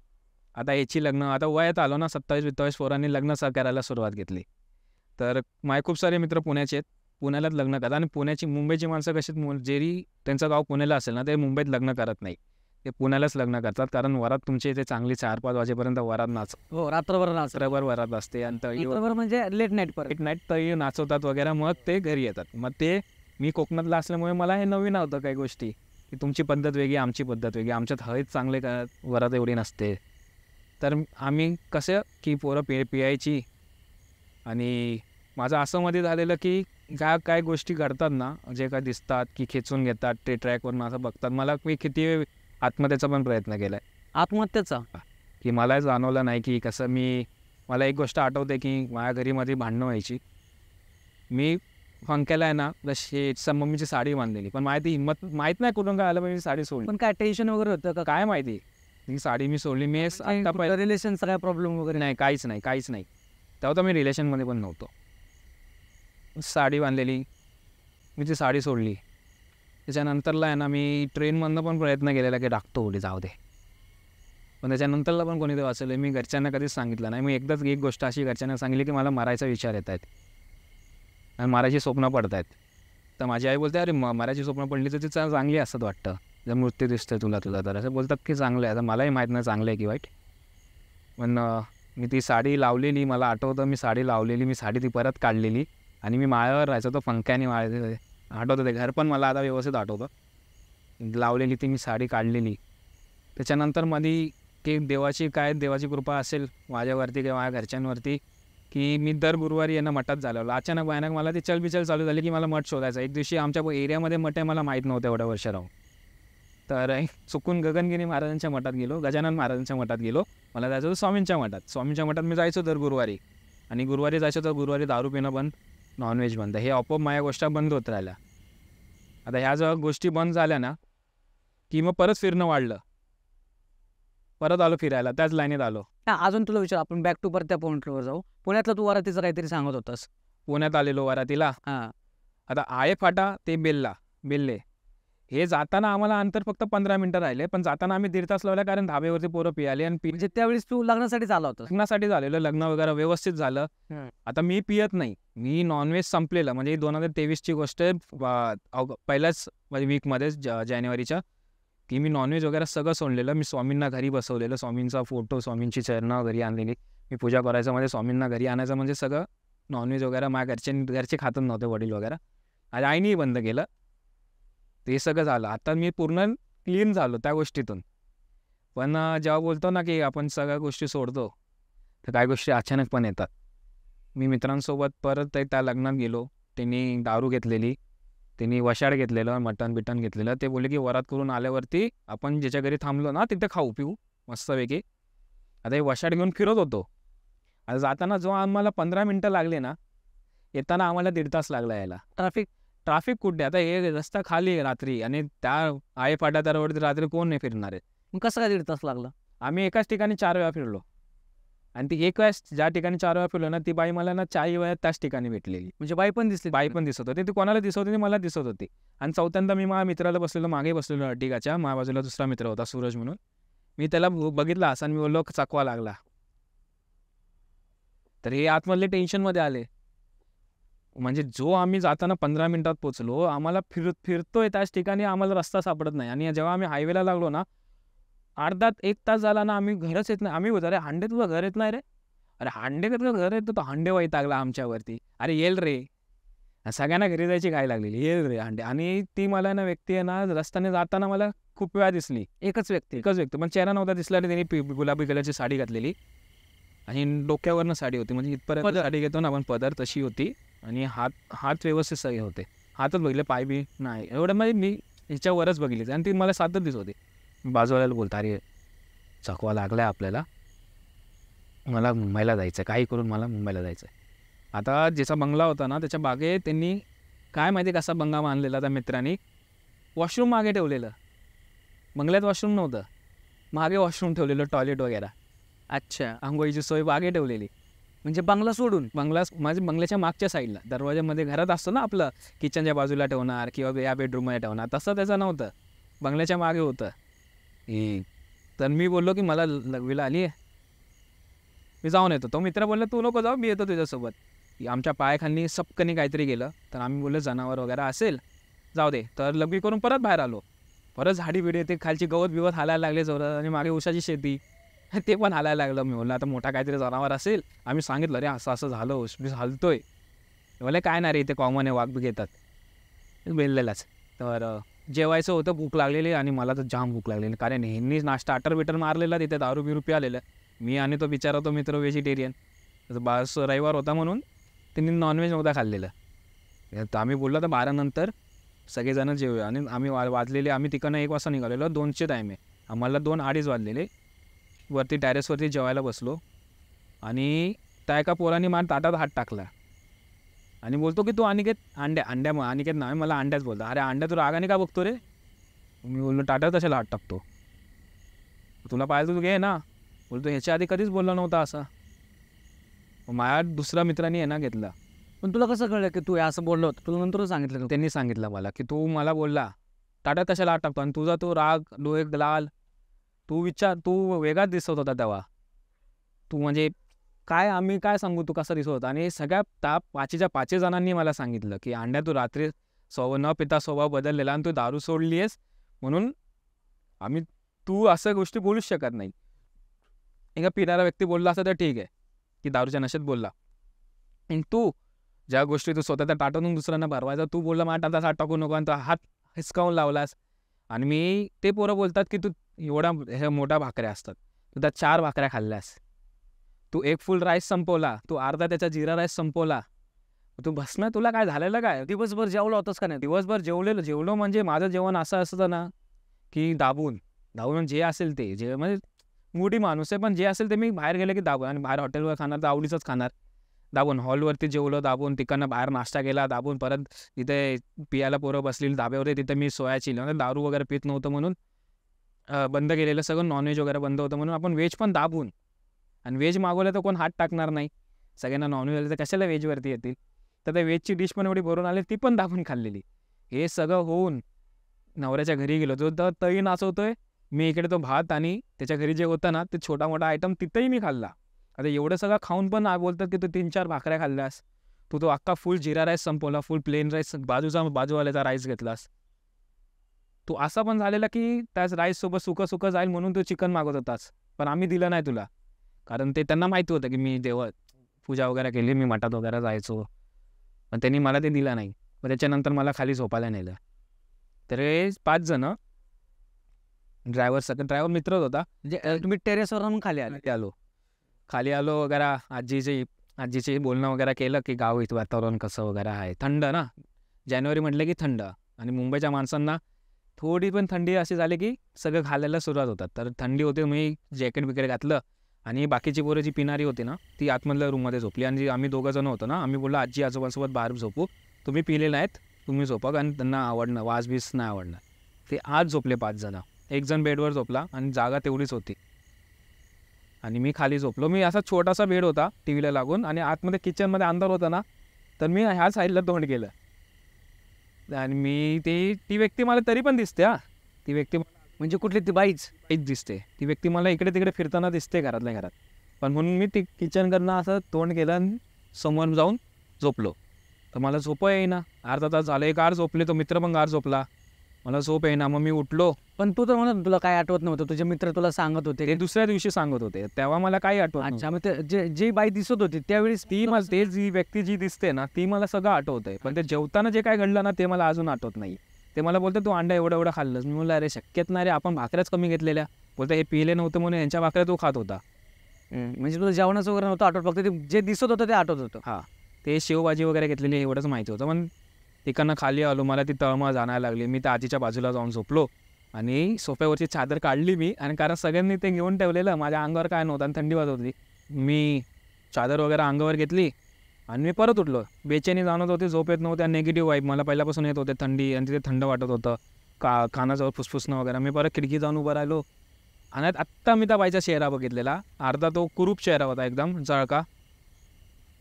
आता याची लग्न, आता वयात आलो ना 27-22 पोरांनी लग्न करायला सुरुवात घेतली. तर माझे खूप सारे मित्र पुण्याचे आहेत. पुण्यालाच लग्न करतात. आणि मुंबईची माणसं कशी, जरी त्यांचं गाव पुण्याला असेल ना ते मुंबईत लग्न करत नाही. ते पुण्यालाच लग्न करतात. कारण वरात तुमच्या इथे चांगली 4-5 वाजेपर्यंत वरात रात्रभर वरात असते. आणि म्हणजे लेट नाईट तरी नाचवतात वगैरे. मग ते घरी येतात. मग ते मी कोकणातला असल्यामुळे मला हे नवीन नव्हतं काही गोष्टी, की तुमची पद्धत वेगळी, आमची पद्धत वेगळी. आमच्यात हळद चांगले वरात एवढी नसते. तर आम्ही कसं की पोरं पियायची. आणि माझं असं मध्ये झालेलं की काय गोष्टी घडतात ना, जे काय दिसतात की खेचून घेतात ते ट्रॅकवरून असं बघतात. मला मी किती आत्महत्येचा पण प्रयत्न केला आहे. आत्महत्येचा? की मला जाणवलं नाही की कसं मला एक गोष्ट आठवते की माझ्या घरीमध्ये भांडणं व्हायची. मी पंख्याला आहे ना मम्मीची साडी बांधलेली, पण माहीत नाही कुठून काय आलं, पण मी साडी सोडली. पण काय टेन्शन वगैरे होतं का? काय माहिती. ही साडी मी सोडली. मी रिलेशनचा काय प्रॉब्लेम वगैरे? नाही, काहीच नाही. तेव्हा तर मी रिलेशनमध्ये पण नव्हतो. साडी बांधलेली, मी ती साडी सोडली. त्याच्यानंतरला आहे ना मी ट्रेनमधनं पण प्रयत्न केलेला की टाकतो उडी, जाऊ दे. पण त्याच्यानंतरला पण कोणी ते वाचलं, मी घरच्यांना कधीच सांगितलं नाही. मी एकदाच एक गोष्ट अशी घरच्यांना सांगितली की मला मरायचा विचार येत आहेत आणि मरायची स्वप्न पडत आहेत. तर माझी आई बोलते, अरे मरायची स्वप्न पडली तर ती चांगली असतात वाटतं, जर मृत्यू दिसतोय तुला तर असं बोलतात की चांगलं आहे. आता मलाही माहीत नाही चांगलं आहे की वाईट. पण मी ती साडी लावलेली, मला आठवतं मी साडी लावलेली, मी साडी ती परत काढलेली आणि मी माळ्यावर राहायचो, तो पंख्याने आठवतं ते घर पण मला आता व्यवस्थित आठवतं. लावलेली ती मी साडी काढलेली. त्याच्यानंतर मध्ये की देवाची कृपा असेल माझ्यावरती किंवा माझ्या घरच्यांवरती की मी दर गुरुवारी यांना मठात झालेलो. अचानक भयानक मला ती चलबिचल चालू झाली की मला मठ शोधायचा. एक दिवशी आमच्या एरियामध्ये मठ आहे, मला माहीत नव्हतं एवढ्या वर्ष राहून. तर चुकून गगनगिरी महाराजांच्या मठात गेलो, गजानन महाराजांच्या मठात गेलो. मला जायचं होतं स्वामींच्या मठात. स्वामींच्या मठात मी जायचो दर गुरुवारी आणि गुरुवारी जायचं तर गुरुवारी दारू पिणं बंद, नॉनव्हेज बंद. हे आपोआप माझ्या गोष्टी बंद होत राहिल्या. आता ह्या जेव्हा गोष्टी बंद झाल्या ना की मग परत फिरणं वाढलं. परत आलो फिरायला, त्याच लाईनीत आलो. अजून तुला विचार, आपण बॅक टू परत त्या पॉईंटवर जाऊ. पुण्यातलं तू वरातीचं काहीतरी सांगत होतास. पुण्यात आलेलो वरातीला. हां. आता आहे फाटा ते बेल्ले हे जाताना आम्हाला अंतर फक्त 15 मिनटं राहिले, पण जाताना आम्ही 1.5 तास लावला कारण धाब्यावरती पोरं पियाली आणि म्हणजे त्यावेळेस तू लग्नासाठी आला होतास. लग्नासाठी झालेलं, लग्न वगैरे व्यवस्थित झालं. आता मी पियत नाही, मी नॉनव्हेज संपलेलं. म्हणजे 2023ची गोष्ट आहे, पहिल्याच म्हणजे वीकमध्येच जानेवारीच्या, की मी नॉनव्हेज वगैरे सगळं सोडलेलं. मी स्वामींना घरी बसवलेलं, स्वामींचा फोटो, स्वामींची चरणं घरी आणलेली. मी पूजा करायचं म्हणजे स्वामींना घरी आणायचं, म्हणजे सगळं नॉनव्हेज वगैरे माझ्या घरचे खातच नव्हते, वडील वगैरे. आणि आईनेही बंद केलं. ते सगळं झालं. आता मी पूर्ण क्लीन झालो त्या गोष्टीतून. पण जेव्हा बोलतो ना की आपण सगळ्या गोष्टी सोडतो तर काही गोष्टी अचानक पण येतात. मी मित्रांसोबत परत त्या लग्नात गेलो. त्यांनी दारू घेतलेली, त्यांनी वशाड घेतलेलं, मटण बिटन घेतलेलं. ते बोलले की वरात करून आल्यावरती आपण ज्याच्या घरी थांबलो ना तिथे खाऊ पिऊ मस्तपैकी. आता हे वशाड घेऊन फिरत होतो. आता जाताना जो आम्हाला 15 मिनटं लागले ना, येताना आम्हाला 1.5 तास लागला यायला. ट्रॅफिक कुठे? आता हे रस्ता खाली आहे रात्री आणि त्या आहे फाटा त्या रोडवरती रात्री कोण नाही फिरणार आहे. मग कसं काय 1.5 तास लागला? आम्ही एकाच ठिकाणी 4 वेळा फिरलो आणि ती एक वेळेस ज्या ठिकाणी 4 वेळा फिरलो ना, ती बाई मला ना 4 वेळा त्याच ठिकाणी भेटलेली. म्हणजे बाई पण दिसली? बाई पण दिसत होती. ती कोणाला दिसत होती? मला दिसत होती. आणि चौथ्यांदा मी माझ्या मित्राला बसलेलो, मागे बसलेलो अर्टिगाच्या. माझ्या बाजूला दुसरा मित्र होता सूरज म्हणून. मी त्याला बघितला असं आणि मी बोललो चकवा लागला. तर हे आतमधले टेन्शनमध्ये आले. म्हणजे जो आम्ही जाताना 15 मिनिटात पोचलो, आम्हाला फिरतोय त्याच ठिकाणी आम्हाला रस्ता सापडत नाही. आणि जेव्हा आम्ही हायवेला लागलो ना, अर्धा 1 तास झाला ना, आम्ही घरच येत नाही. आम्ही बोलतो, अरे हांडे तुझं घर येत नाही रे? अरे हांडे तुझं घर येतं? तो हांडे वैतागला आमच्यावरती. अरे येल रे, सगळ्यांना घरी जायची काय लागलेली, येल रे हांडे. आणि ती मला ना व्यक्ती आहे ना, रस्त्याने जाताना मला खूप वेळा दिसली. एकच व्यक्ती पण चेहरा नव्हता दिसला. त्यांनी गुलाबी कलरची साडी घातलेली आणि डोक्यावरनं साडी होती, म्हणजे इथपर्यंत साडी घेतो ना आपण पदर, तशी होती. आणि हात व्यवस्थित सगळे होते. हातच बघितले, पाय बी नाही. एवढं म्हणजे मी ह्याच्यावरच बघितली आणि ती मला सातच दिसत होती. बाजूवाल्याला बोलता, अरे चकवा लागला आहे आपल्याला, मला मुंबईला जायचं आहे, काही करून मला मुंबईला जायचं आहे. आता ज्याचा बंगला होता ना, त्याच्या बागेत त्यांनी काय माहिती कसा बंगला बांधलेला त्या मित्रांनी, वॉशरूम मागे ठेवलेलं. बंगल्यात वॉशरूम नव्हतं, मागे वॉशरूम ठेवलेलं, टॉयलेट वगैरे. अच्छा. आंघोळीची सोय बागे ठेवलेली. म्हणजे बंगला सोडून? माझ्या बंगल्याच्या मागच्या साईडला, दरवाजामध्ये घरात असतो ना आपलं, किचनच्या बाजूला ठेवणार किंवा या बेडरूममध्ये ठेवणार, तसं त्याचं नव्हतं, बंगल्याच्या मागे होतं. तर मी बोललो की मला लघवीला आली आहे, मी जाऊन येतो. तो मित्र बोलला तू नको जाऊ, मी येतो तुझ्यासोबत. आमच्या पायाखाली सपकनी काहीतरी गेलं, तर आम्ही बोललो जनावर वगैरे असेल, जाऊ दे. तर लघवी करून परत बाहेर आलो. परत झाडी बिडी ते खालची गवत बिवत हालायला लागले जोरात आणि मागे उसाची शेती, ते पण हालायला लागलं. मी बोललो आता मोठा काहीतरी जनावर असेल. आम्ही सांगितलं, अरे असं असं झालं, ऊस हलतोय. बोलले काय नाही रे, इथे कॉमन आहे, वाघ बी घेतात. बेललेलाच. तर जेवायचं होतं, भूक लागलेली आणि मला तर जाम भूक लागलेली, कारण ह्यांनी नाश्ता अटर मारलेला, तिथे दारू बिरू प्यालेलं. मी आणि तो बिचारा तो मित्र व्हेजिटेरियन. तर बस रविवार होता म्हणून त्यांनी नॉनव्हेज नव्हता खाल्लेलं. तर आम्ही बोललो तर 12 नंतर सगळेजण जेवूया. आणि आम्ही वाजलेले, आम्ही तिकडनं 1 वाजता निघालेलो, 2चे टाईम आहे. आम्हाला 2-2:30 वाजलेले. वरती टॅरेसवरती जेवायला बसलो आणि त्या एका पोराने मला ताटात हात टाकला आणि बोलतो की तू अनिकेत अनिकेत नाही, मला अंड्याच बोलतो. अरे अंड्या तू रागाने का बघतो रे? मी बोललो ताटात कशाला हात टाकतो, तुला पाहिजे तू घे ना. बोलतो ह्याच्या आधी कधीच बोलला नव्हता असा. माझ्या दुसऱ्या मित्राने आहे ना घेतला. पण तुला कसं कळलं की तू हे असं बोललो होतं? तुला नंतरच सांगितलं का? त्यांनी सांगितलं मला की तू मला बोलला ताट्यात कशाला हात टाकतो आणि तुझा तो राग डोळे लाल, तू विचार, तू वेगळाच दिसत होता तेव्हा. तू म्हणजे काय, आम्ही काय सांगू तू कसा दिसत होता. आणि सगळ्या त्या 5च्या 5 जणांनी मला सांगितलं की अंड्या तू रात्री न पिता स्वभाव बदललेला आणि तू दारू सोडली आहेस म्हणून आम्ही, तू असं गोष्टी बोलूच शकत नाही. एका पिणारा व्यक्ती बोलला असता तर ठीक आहे की दारूच्या नशेत बोलला, आणि तू ज्या गोष्टी तू स्वतःच्या ताटातून दुसऱ्यांना भरवायचा, तू बोलला माझ्या ताटात हात टाकू नको आणि तो हात हिसकावून लावलास. आणि मी ते पोरं बोलतात की तू एवढा ह्या मोठ्या भाकऱ्या असतात, तू त्या 4 भाकऱ्या खाल्ल्यास, तू 1 फुल राईस संपवला, तू अर्धा त्याचा जिरा राईस संपवला, तू भस्म, तुला काय झालेलं काय? दिवसभर जेवला होतास का नाही? दिवसभर जेवलो म्हणजे माझं जेवण असं असतं ना की दाबून दाबून जे असेल ते, जे म्हणजे मोठी माणूस आहे पण जे असेल ते मी बाहेर गेले की दाबून, आणि बाहेर हॉटेलवर खाणार तर आवडीचंच खाणार दाबून. हॉलवरती जेवलो दाबून, तिकडनं बाहेर नाश्ता केला दाबून, परत तिथे पियाला पोरं बसलेली धाब्यावरती, तिथे मी सोया चिली, म्हणजे दारू वगैरे पित नव्हतं म्हणून बंद केलेलं सगळं, नॉनव्हेज वगैरे बंद होतं म्हणून आपण व्हेज पण दाबून. आणि व्हेज मागवलं तर कोण हात टाकणार नाही, सगळ्यांना नॉनव्हेज आलं तर कशाला व्हेजवरती येतील, तर त्या व्हेजची डिश पण एवढी भरून आली ती पण दाबून खाल्लेली. हे सगळं होऊन नवऱ्याच्या घरी गेलो, जो तर तळी नाचवतोय, मी इकडे तो भात, आणि त्याच्या घरी जे होतं ना ते छोटा मोठा आयटम तिथंही मी खाल्ला. आता एवढं सगळं खाऊन पण बोलतात की तू 3-4 भाकऱ्या खाल्ल्यास, तू तो अख्खा फुल जिरा राईस संपवला, फुल प्लेन राईस, बाजूवाल्याचा राईस घेतलास. तू असा पण झालेला की त्याच राईससोबत सुकं जाईल म्हणून तू चिकन मागवत होतास, पण आम्ही दिलं नाही तुला, कारण ते त्यांना माहिती होतं की मी देव पूजा वगैरे केली, मी मठात वगैरे जायचो, पण त्यांनी मला ते दिलं नाही. मग त्याच्यानंतर मला खाली झोपायला नेलं. तर हे 5 जण, ड्रायव्हर मित्रच होता. म्हणजे तुम्ही टेरेसवर राहून खाली आले? खाली आलो वगैरे, आजीचे बोलणं वगैरे केलं की गाव इथं वातावरण कसं वगैरे आहे, थंड ना, जानेवारी म्हटलं की थंड, आणि मुंबईच्या माणसांना थोडी पण थंडी अशी झाली की सगळं घालायला सुरुवात होतात. तर थंडी होते, मी जॅकेट वगैरे घातलं, आणि बाकीची पोरं जी पिणारी होती ना ती आतमधल्या रूममध्ये झोपली, आणि आम्ही 2 जण होतो ना, आम्ही बोललो आजी आजोबांसोबत बाहेर झोपू, तुम्ही पिले नाहीत, तुम्ही झोपा, कारण त्यांना आवडणं वास बीस नाही आवडणार. ते आज झोपले 5 जण, 1 जण बेडवर झोपला आणि जागा तेवढीच होती, आणि मी खाली झोपलो. मी असा छोटासा बेड होता टी व्हीला लागून, आणि आतमध्ये किचनमध्ये अंधार होता ना, तर मी ह्या साईडला तोंड केलं, आणि मी ती व्यक्ती मला तरी पण दिसते. ती व्यक्ती म्हणजे कुठली ती बाईच दिसते, ती व्यक्ती मला इकडे तिकडे फिरताना दिसते घरातल्या घरात, पण म्हणून मी ती किचनकडनं असं तोंड केलं आणि समोर जाऊन झोपलो. तर मला झोप येईना, अर्धा तास झालं, एक गार झोपले, तो मित्र पण गार झोपला, मला झोप येईना. मग मी उठलो. पण तू तर म्हणत तुला काय आठवत नव्हतं, तुझे मित्र तुला सांगत होते? ते दुसऱ्या दिवशी सांगत होते, तेव्हा मला काही आठवत नव्हतं. अच्छा, मग जी बाई दिसत होती त्यावेळेस जी व्यक्ती जी दिसते ना ती मला सगळं आठवतंय, पण ते जेवताना जे काय घडलं ना ते मला अजून आठवत नाही. ते मला बोलते तू अंडा एवढं खाल्लंस. मी म्हणलं अरे शक्यत नाही रे, आपण भाकऱ्याच कमी घेतलेल्या. बोलते हे पिले नव्हतं म्हणून यांच्या भाकऱ्या तो खात होता. म्हणजे तुला जेवणाचं वगैरे नव्हतं आठवत, फक्त ते जे दिसत होतं ते आठवत होतं. हां, ते शेवभाजी वगैरे घेतलेली एवढंच माहिती होतं. पण तिकडनं खाली आलो, मला ती तळमळ जाणायला लागली. मी त्या आजीच्या बाजूला जाऊन झोपलो, आणि सोफ्यावरची चादर काढली मी, आणि कारण सगळ्यांनी ते घेऊन ठेवलेलं, माझ्या अंगावर काय नव्हतं आणि थंडी वाजत होती. मी चादर वगैरे अंगावर घेतली आणि मी परत उठलो. बेचैनी जाणवत होती, झोप येत नव्हती, निगेटिव्ह वाईब मला पहिल्यापासून येत होते, थंडी, आणि तिथे थंड वाटत होतं, कानाजवळ फुसफुसणं वगैरे. मी परत खिडकी जाऊन उभं राहिलो, आणि आत्ता मी त्या बाईचा चेहरा बघितलेला, अर्धा तो कुरूप चेहरा होता, एकदम जळका.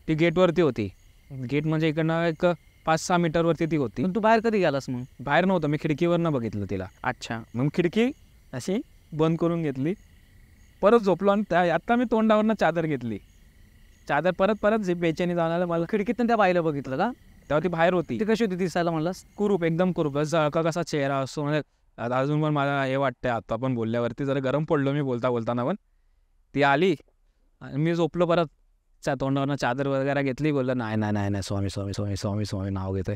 ती गेटवरती होती, गेट म्हणजे इकडनं एक 5-6 मीटरवरती ती होती. पण तू बाहेर कधी गेलास? मग बाहेर नव्हतं, मी खिडकीवरनं बघितलं तिला. अच्छा, मग खिडकी अशी बंद करून घेतली, परत झोपलो, आणि आत्ता मी तोंडावरनं चादर घेतली, चादर परत बेचैनी जाणायला. मला खिडकीतून त्या बाईला बघितलं का? तेव्हा ती बाहेर होती. ती कशी होती दिसायला म्हणलास? कुरूप, एकदम कुरूप, जळका कसा चेहरा असतो. म्हणजे अजून पण मला हे वाटतंय, आता पण बोलल्यावरती जरा गरम पडलो मी बोलताना. पण ती आली आणि मी झोपलो, परत तोंडावरनं चादर वगैरे घेतली, बोललं नाही नाही नाही नाही स्वामी स्वामी स्वामी स्वामी स्वामी नाव घेतोय.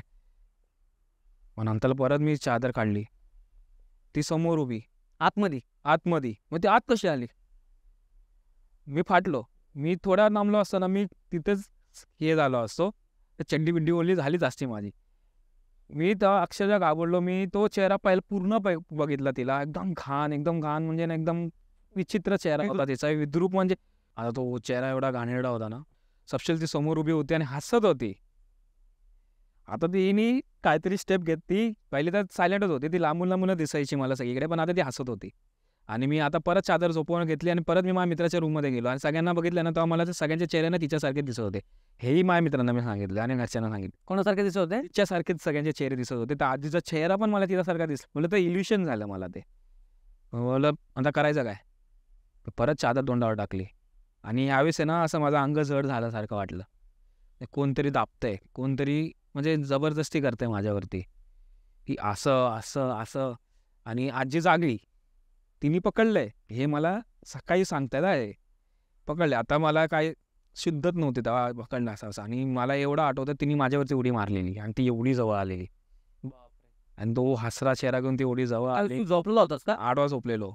मग नंतर परत मी चादर काढली, ती समोर उभी आतमध्ये. मग ती आत कशी आली? मी फाटलो. मी थोडा नामलो असताना मी तिथेच हे झालो असतो, चड्डी बिड्डी ओली झालीच असती माझी. मी तेव्हा अक्षरशः घाबरलो. मी तो चेहरा पूर्ण बघितला तिला, एकदम घाण म्हणजे ना, एकदम विचित्र चेहरा होता तिचा, विद्रूप. म्हणजे आता तो चेहरा एवढा घाणेरडा होता ना. सपशेल ती समोर उभी होती आणि हसत होती. आता तिने काहीतरी स्टेप घेतली, पहिली तर सायलेंटच होती, ती लांबून दिसायची मला सगळीकडे, पण आता ती हसत होती. आणि मी आता परत चादर झोपवून घेतली आणि परत मी माझ्या मित्राच्या रूममध्ये गेलो आणि सगळ्यांना बघितलं ना, तेव्हा मला ते सगळ्यांच्या चेहऱ्यानं तिच्यासारखे दिसत होते. हेही माझ्या मित्रांना मी सांगितलं आणि घरच्यांना सांगितलं. कोणासारखे दिसत होते? तिच्यासारखेच सगळ्यांचे चेहरे दिसत होते. तर आजीचा चेहरा पण मला तिच्यासारखा दिसला. म्हटलं तर इल्युशन झालं मला ते. म्हटलं आता करायचं काय? परत चादर तोंडावर टाकली आणि यावेळेस आहे ना, असं माझं अंग जड झाल्यासारखं वाटलं. कोणतरी दाबतंय, कोणतरी म्हणजे जबरदस्ती करतंय माझ्यावरती, की असं, असं, असं. आणि आजी जागली. तिने पकडलंय. हे मला सकाळी सांगतायत आहे. पकडले. आता मला काय शुद्धच नव्हती तेव्हा पकडलं असं आणि मला एवढं आठवतं तिने माझ्यावरती उडी मारलेली आणि ती एवढी जवळ आलेली. आणि तो हसरा चेहरा घेऊन ती एवढी जवळ आली. तू झोपला होतास का? आडवा झोपलेलो.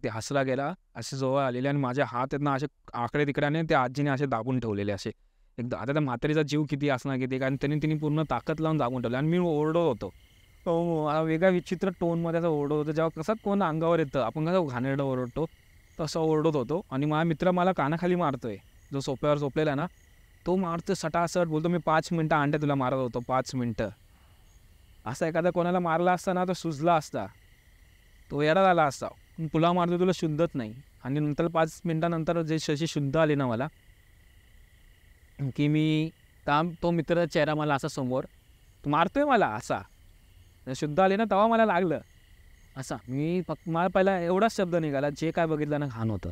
ते हसला गेला, असे जवळ आलेले आणि माझे हात आहेत ना, असे आकडे तिकड्याने त्या आजीने असे दाबून ठेवलेले असे. एकदा आता त्या म्हातारीचा जीव किती असणार किती, कारण तिने पूर्ण ताकद लावून दाबून ठेवलं आणि मी ओरडत होतो. हा वेगळा विचित्र टोनमध्ये असं ओरडत होतो. जेव्हा कसं कोण अंगावर येतं, आपण कसं घाणेरडं ओरडतो तसं ओरडत होतो. आणि माझा मित्र मला कानाखाली मारतोय, जो सोफ्यावर झोपलेला ना, तो मारतोय सटासट. बोलतो मी 5 मिनटं अंड्या तुला मारत होतो, 5 मिनटं. असं एखादा कोणाला मारला असता ना, तो सुजला असता, तो येडा झाला असता. तुला मारतो तुला शुद्धच नाही. आणि नंतर 5 मिनटानंतर जे जशी शुद्ध आली ना मला, की मी तो मित्राचा चेहरा मला असा समोर, तो मारतोय मला असा शुद्ध आली ना, तेव्हा मला लागलं असा. मी फक्त मला पहिला एवढाच शब्द निघाला, जे काय बघितलं ना घाण होतं,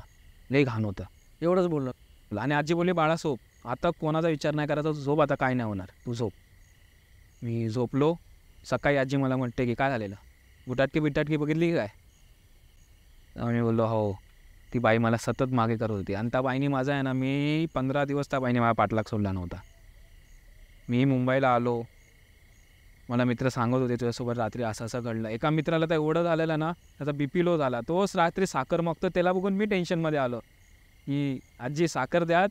लई घाण होतं, एवढंच बोललो. आणि आजी बोलली बाळा झोप, आता कोणाचा विचार नाही करायचा, झोप, आता काय नाही होणार, तू झोप. मी झोपलो. सकाळी आजी मला म्हणते की काय झालेलं, गुटाटकी बिटाटकी बघितली काय? मी बोललो हो. ती बाई मला सतत मागे करत होती आणि त्या बाईने माझा आहे ना, मी 15 दिवस त्या बाईने माझा पाठलाग सोडला नव्हता. मी मुंबईला आलो, मला मित्र सांगत होते तुझ्यासोबत रात्री असं असं घडलं. एका मित्राला तर एवढं झालेलं ना, त्याचा BP लो झाला. तोच रात्री साखर मागतो, त्याला बघून मी टेन्शनमध्ये आलो की आजी साखर द्या.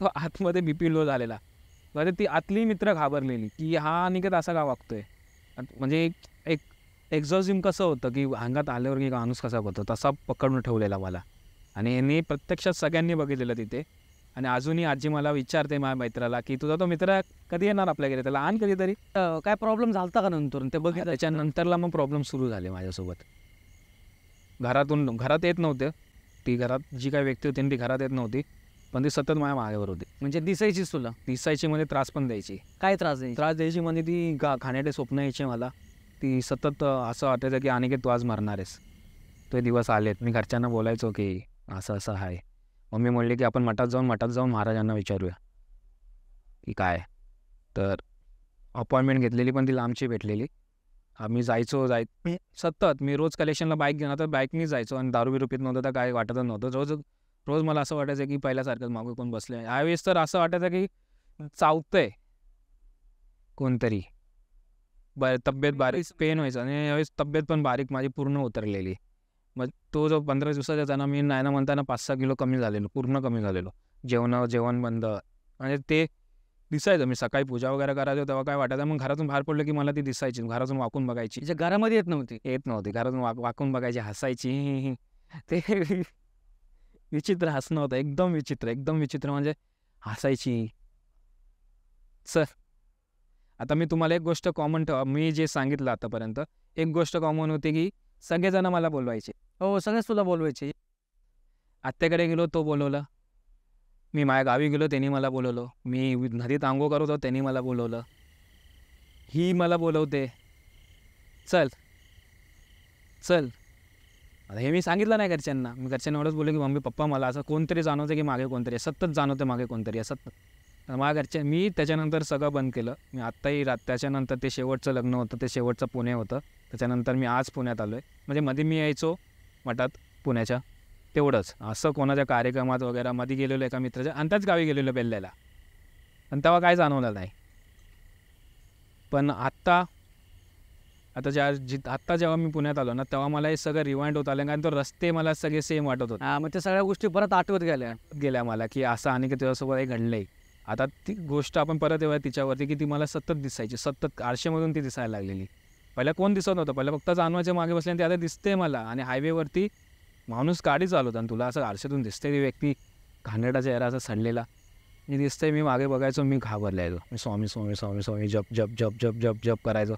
तो आतमध्ये BP लो झालेला. म्हणजे ती आतली मित्र घाबरलेली की हा अनिकेत असा का वागतोय. म्हणजे एक एक्झॉझिम कसं होतं की अंगात आल्यावर की माणूस कसा होतो तसा पकडून ठेवलेला मला. आणि यांनी प्रत्यक्षात सगळ्यांनी बघितलेलं तिथे. आणि अजूनही आजी मला विचारते माझ्या मित्राला की तुझा तो मित्र कधी येणार आपल्याकडे, त्याला आण कधीतरी. काय प्रॉब्लेम झालता का नंतर ते बघितलं? त्याच्यानंतरला मग प्रॉब्लेम सुरू झाले माझ्यासोबत. घरात येत नव्हते. ती घरात जी काही व्यक्ती होती ती घरात येत नव्हती, पण ती सतत माझ्या मागेवर होती. म्हणजे दिसायचीच तुला? दिसायची, म्हणजे त्रास पण द्यायची. काय त्रास द्यायची? त्रास द्यायची म्हणजे ती खाण्याचे स्वप्न यायचे मला. ती सतत असं वाटायचं की अनिकेत तू आज मरणार आहेस. ते दिवस आलेत. मी घरच्यांना बोलायचो की असं असं आहे. मम्मी म्हणली की आपण मठात जाऊन महाराजांना विचारूया की काय. तर अपॉइंटमेंट घेतलेली, पण ती लांबची भेटलेली. आम्ही सतत मी रोज कलेक्शनला बाईक घेऊन, तर बाईकनीच जायचो आणि दारू बिरू पित नव्हतं, तर काय वाटतच नव्हतं. रोज मला असं वाटायचं की पहिल्यासारखंच मागे कोण बसले. यावेळेस तर असं वाटायचं की चावतंय कोणतरी. तब्येत बारीक, पेन व्हायचं आणि यावेळेस तब्येत पण बारीक माझी पूर्ण उतरलेली. मग तो जो 15 दिवसाचा होता ना, मी नाही ना म्हणताना 5-6 किलो कमी झालेलो, पूर्ण कमी झालेलो. जेवण बंद. म्हणजे ते दिसायचं. मी सकाळी पूजा वगैरे करायचो तेव्हा काय वाटायचं, मग घरातून बाहेर पडलं की मला ती दिसायची. घरातून वाकून बघायची. तिच्या घरामध्ये येत नव्हती? घरातून वाकून बघायची, हसायची. ते विचित्र हसणं होतं, एकदम विचित्र म्हणजे हसायची. सर आता मी तुम्हाला एक गोष्ट कॉमन मी जे सांगितलं आतापर्यंत, एक गोष्ट कॉमन होती की सगळेजण मला बोलवायचे. हो, सगळेच तुला बोलवायचे. आत्याकडे गेलो तो बोलवलं, मी माझ्या गावी गेलो त्यांनी मला बोलवलं, मी नदीत आंघोळ करत होतो त्यांनी मला बोलवलं, ही मला बोलवते चल. आता हे मी सांगितलं नाही घरच्यांना. मी घरच्यांना एवढंच बोललो की मम्मी पप्पा मला असं कोणतरी जाणवतं की मागे कोणतरी सतत जाणवतं, मागे कोणतरी सतत. माझ्या मी त्याच्यानंतर सगळं बंद केलं. मी आत्ताही त्याच्यानंतर ते शेवटचं लग्न होतं, ते शेवटचं पुणे होतं. त्याच्यानंतर मी आज पुण्यात आलो आहे. म्हणजे मध्ये मी यायचो मठात पुण्याच्या, तेवढंच. असं कोणाच्या कार्यक्रमात वगैरे मध्ये गेलेलो एका मित्राच्या, आणि त्याच गावी गेलेलो बेल्ल्याला, पण तेव्हा काय जाणवलं नाही. पण आत्ता जेव्हा मी पुण्यात आलो ना, तेव्हा मला हे सगळं रिवाइंड होत आलं, कारण तो रस्ते मला सगळे सेम वाटत होते. मग त्या सगळ्या गोष्टी परत आठवत गेल्या मला की असं आणि की तुझ्यासोबत हे घडलं आहे. आता ती गोष्ट आपण परत येऊया तिच्यावरती की ती मला सतत दिसायची, सतत आरशेमधून ती दिसायला लागलेली. पहिला कोण दिसत नव्हतं, पहिला फक्त जाणवायच्या मागे बसले, आणि ते आता दिसते मला. आणि हायवेवरती माणूस गाडी चालवतो आणि तुला असं आरशातून दिसते ती व्यक्ती, घाणेरडा चेहरा असा सडलेला मी दिसतंय. मी मागे बघायचो, मी घाबरलायचो. मी स्वामी स्वामी स्वामी स्वामी जप जप जप जप जप जप करायचो.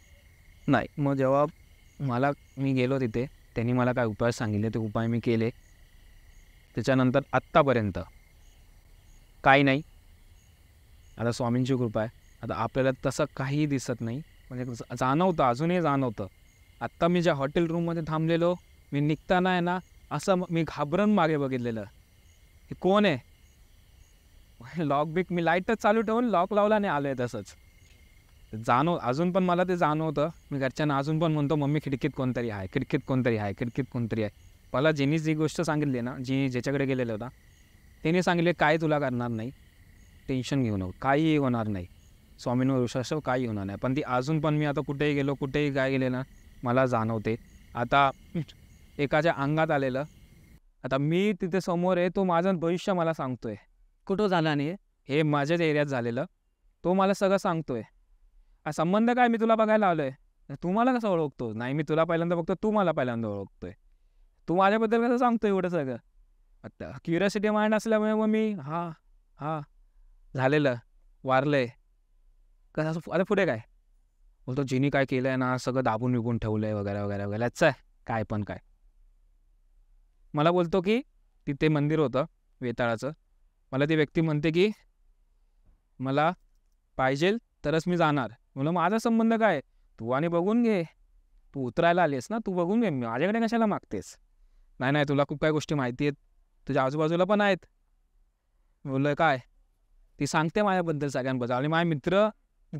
नाही, मग जेव्हा मी गेलो तिथे, त्यांनी मला काय उपाय सांगितले ते उपाय मी केले. त्याच्यानंतर आत्तापर्यंत काही नाही. आता स्वामींची कृपा आहे. आता आपल्याला तसं काहीही दिसत नाही, म्हणजे जाणवतं, अजूनही जाणवतं. आत्ता मी ज्या हॉटेल रूममध्ये थांबलेलो, मी निघताना आहे ना असं मी घाबरून मागे बघितलेलं, हे कोण आहे. लॉक बिक मी लाईटच चालू ठेवून लॉक लावला आणि आलो आहे तसंच. अजून पण मला ते जाणवतं. मी घरच्यांना अजून पण म्हणतो, मम्मी खिडकीत कोणतरी आहे, खिडकीत कोणतरी आहे, खिडकीत कोणतरी आहे. मला ज्यांनी जी गोष्ट सांगितली ना, ज्याच्याकडे गेलेला होता त्याने सांगितले, काय तुला करणार नाही, टेन्शन घेऊ नको, काहीही होणार नाही, स्वामींवर विश्वास ठेव, काही होणार नाही. पण ती अजून पण मी आता कुठेही गेलो, कुठेही काय गेले ना, मला जाणवते. आता एकाच्या अंगात आलेलं, आता मी तिथे समोर आहे, तो माझं भविष्य मला सांगतोय. कुठं झालं आणि हे माझ्याच एरियात झालेलं, तो मला सगळं सांगतोय. हा संबंध काय, मी तुला बघायला आलोय, तू मला कसं ओळखतो, नाही मी तुला पहिल्यांदा बघतो, तू मला पहिल्यांदा ओळखतोय, तू माझ्याबद्दल कसं सांगतोय एवढं सगळं. आता क्युरियोसिटी माइंड असल्यामुळे मग मी हां झालेलं, वारलंय कसं, अरे पुढे काय बोलतो, जिनी काय केलं आहे ना, सगळं दाबून विकून ठेवलं आहे वगैरे वगैरे वगैरे. अच्छा काय पण काय. मला बोलतो की तिथे मंदिर होतं वेताळाचं. मला ती व्यक्ती म्हणते की मला पाहिजेल तरच मी जाणार. म्हणलं माझा संबंध काय, तू आणि बघून घे, तू उतरायला आलीस ना, तू बघून घे, माझ्याकडे कशाला मागतेस. नाही तुला खूप काही गोष्टी माहिती आहेत, तुझ्या आजूबाजूला पण आहेत. बोललं काय, ती सांगते माझ्याबद्दल सगळ्यांबद्दल. आणि माझे मित्र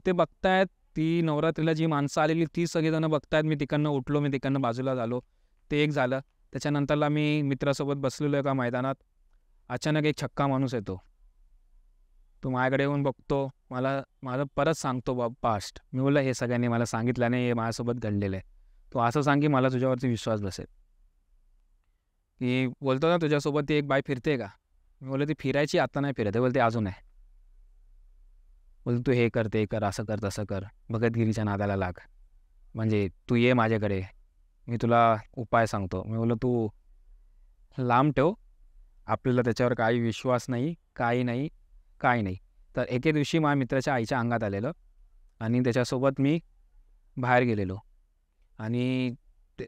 ते बघतायत, ती नवरात्रीला जी माणसं आलेली ती सगळेजणं बघतायत. मी तिकडनं उठलो, मी तिकडनं बाजूला झालो, ते एक झालं. त्याच्यानंतरला मी मित्रासोबत बसलेलो एका मैदानात, अचानक एक छक्का माणूस येतो. तो माझ्याकडे येऊन बघतो, माझं परत सांगतो पास्ट. मी बोललं हे सगळ्यांनी मला सांगितलं नाही, हे माझ्यासोबत घडलेलं आहे. तो असं सांग की मला तुझ्यावरती विश्वास बसेल. की बोलतो ना तुझ्यासोबत ती एक बाई फिरते का. मी बोललो ती फिरायची, आता नाही फिरते. बोलते अजून आहे. बोलतो तू हे कर, ते कर, असं कर, तसं कर, भगतगिरीच्या नादाला लाग, म्हणजे तू ये माझ्याकडे, मी तुला उपाय सांगतो. मी बोललो तू लांब ठेव, आपल्याला त्याच्यावर काही विश्वास नाही, काही नाही. तर एके दिवशी माझ्या मित्राच्या आईच्या अंगात आलेलं आणि त्याच्यासोबत मी बाहेर गेलेलो आणि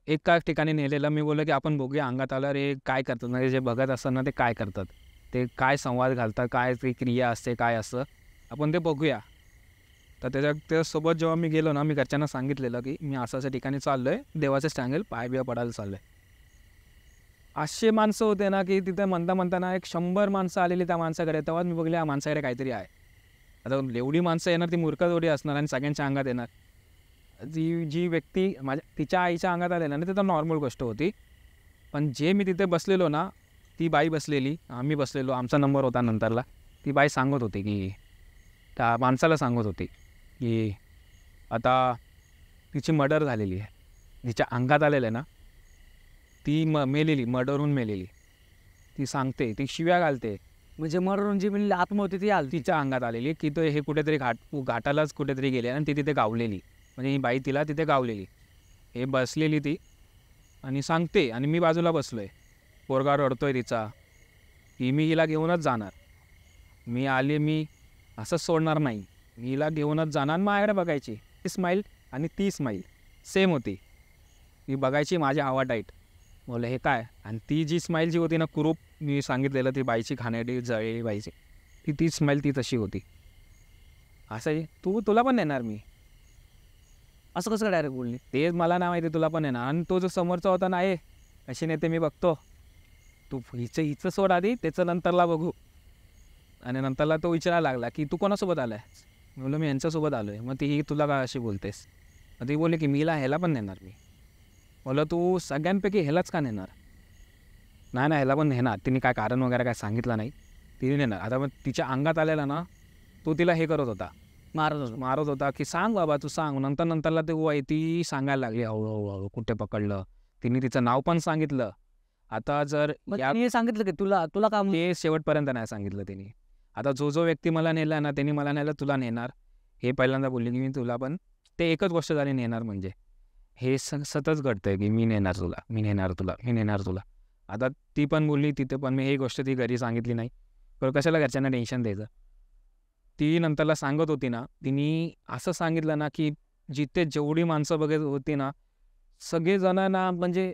एका ठिकाणी नेलेलं. मी बोललो की आपण बघूया अंगात आलं रे काय करतात, म्हणजे जे बघत असतात ना ते काय करतात, ते काय संवाद घालतात, काय ती क्रिया असते, काय असतं, आपण ते बघूया. तर त्याच्यासोबत जेव्हा मी गेलो ना, मी घरच्यांना सांगितलेलं की मी असं ठिकाणी चाललो आहे, देवाचं स्टँगल पाय बिया पडायला चाललो आहे. असे माणसं होते ना की तिथे म्हणताना 100 माणसं आलेली त्या माणसाकडे. तेव्हा मी बघले या माणसाकडे काहीतरी आहे. आता एवढी माणसं येणार, ती मूर्ख थोडी असणार आणि सगळ्यांच्या अंगात येणार. जी व्यक्ती तिच्या आईच्या अंगात आले ना, ती तर नॉर्मल गोष्ट होती. पण जे मी तिथे बसलेलो ना, ती बाई बसलेली, आम्ही बसलेलो, आमचा नंबर होता नंतरला. ती बाई सांगत होती की त्या माणसाला सांगत होती की आता तिची मर्डर झालेली आहे, तिच्या अंगात आलेलं आहे ना, ती मेलेली, मर्डरहून मेलेली. ती सांगते, ती शिव्या घालते. म्हणजे मरून जी म्हणजे आत्मा होती ती आली तिच्या अंगात आलेली की तो हे कुठेतरी घाटालाच कुठेतरी गेले आणि ती तिथे गावलेली, म्हणजे ही बाई तिला तिथे गावलेली. हे बसलेली ती आणि सांगते आणि मी बाजूला बसलो आहे. पोरगा रडतोय तिचा की मी हिला घेऊनच जाणार, मी असंच सोडणार नाही, मी हिला घेऊनच जाणार. माझ्याकडे बघायची ती स्माईल आणि ती स्माईल सेम होती. ती बघायची माझ्या आवा टाईट. बोललं हे काय. आणि ती जी स्माईल जी होती ना, कुरूप मी सांगितलेलं ती बाईची खाण्याची जळलेली बाईची, ती स्माईल ती तशी होती. असं तुला पण नेणार मी, असं कसं डायरेक्ट बोलली. तेच मला नाही माहिती, तुला पण येणार. आणि तो जो समोरचा होता ना, अशी नेते मी बघतो, तू हिचं सोड आधी, त्याचं नंतरला बघू. आणि नंतरला तो विचारायला लागला की तू कोणासोबत आलाय. बोललो मी यांच्यासोबत आलो आहे. मग ती तुला का अशी बोलतेस. मग ती बोलली की मीला ह्याला पण नेणार मी. बोललो तू सगळ्यांपैकी ह्यालाच का नेणार. नाही ह्याला पण नेणार. तिने काय कारण वगैरे काय सांगितलं नाही, तिने नेणार. आता मग तिच्या अंगात आलेला ना, तो तिला हे करत होता, मारत होता की सांग बाबा तू सांग. नंतरला ते ती सांगायला लागली हळूहळू कुठे पकडलं. तिने तिचं नाव पण सांगितलं. आता जर सांगितलं की तुला का, ते शेवटपर्यंत नाही सांगितलं तिने. आता जो व्यक्ती मला नेला ना, त्यांनी मला नेलं तुला नेणार हे पहिल्यांदा बोलली की मी तुला पण, ते एकच गोष्ट झाली नेणार. म्हणजे हे सतत घडतंय की मी नेणार तुला. आता ती पण बोलली तिथे पण, मी ही गोष्ट ती घरी सांगितली नाही, पण कशाला घरच्यांना टेन्शन द्यायचं. ती नंतरला सांगत होती ना, तिने असं सांगितलं ना की जिथे जेवढी माणसं बघत होती ना, सगळेजण ना म्हणजे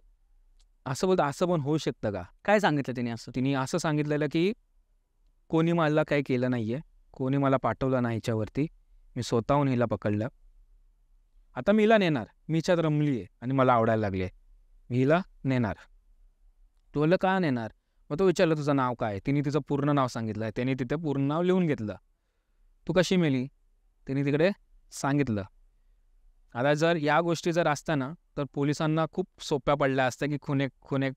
असं बोलतं, असं पण होऊ शकतं का? काय सांगितलं तिने असं? तिने असं सांगितलेलं की कोणी मला काही केलं नाही आहे, कोणी मला पाठवलं नाही ह्याच्यावरती, मी स्वतःहून हिला पकडलं. आता मी हिला नेणार, मी हिच्यात रमली आहे आणि मला आवडायला लागली आहे, मी हिला नेणार. तो बोलला का नेणार? मग तो विचारलं तुझं नाव काय? तिने तिचं पूर्ण नाव सांगितलं, त्याने तिथे पूर्ण नाव लिहून घेतलं. तू कशी मेली? तिने तिकडे सांगितलं. आता जर या गोष्टी जर असत्या ना तर पोलिसांना खूप सोप्या पडल्या असत्या की म्हणजे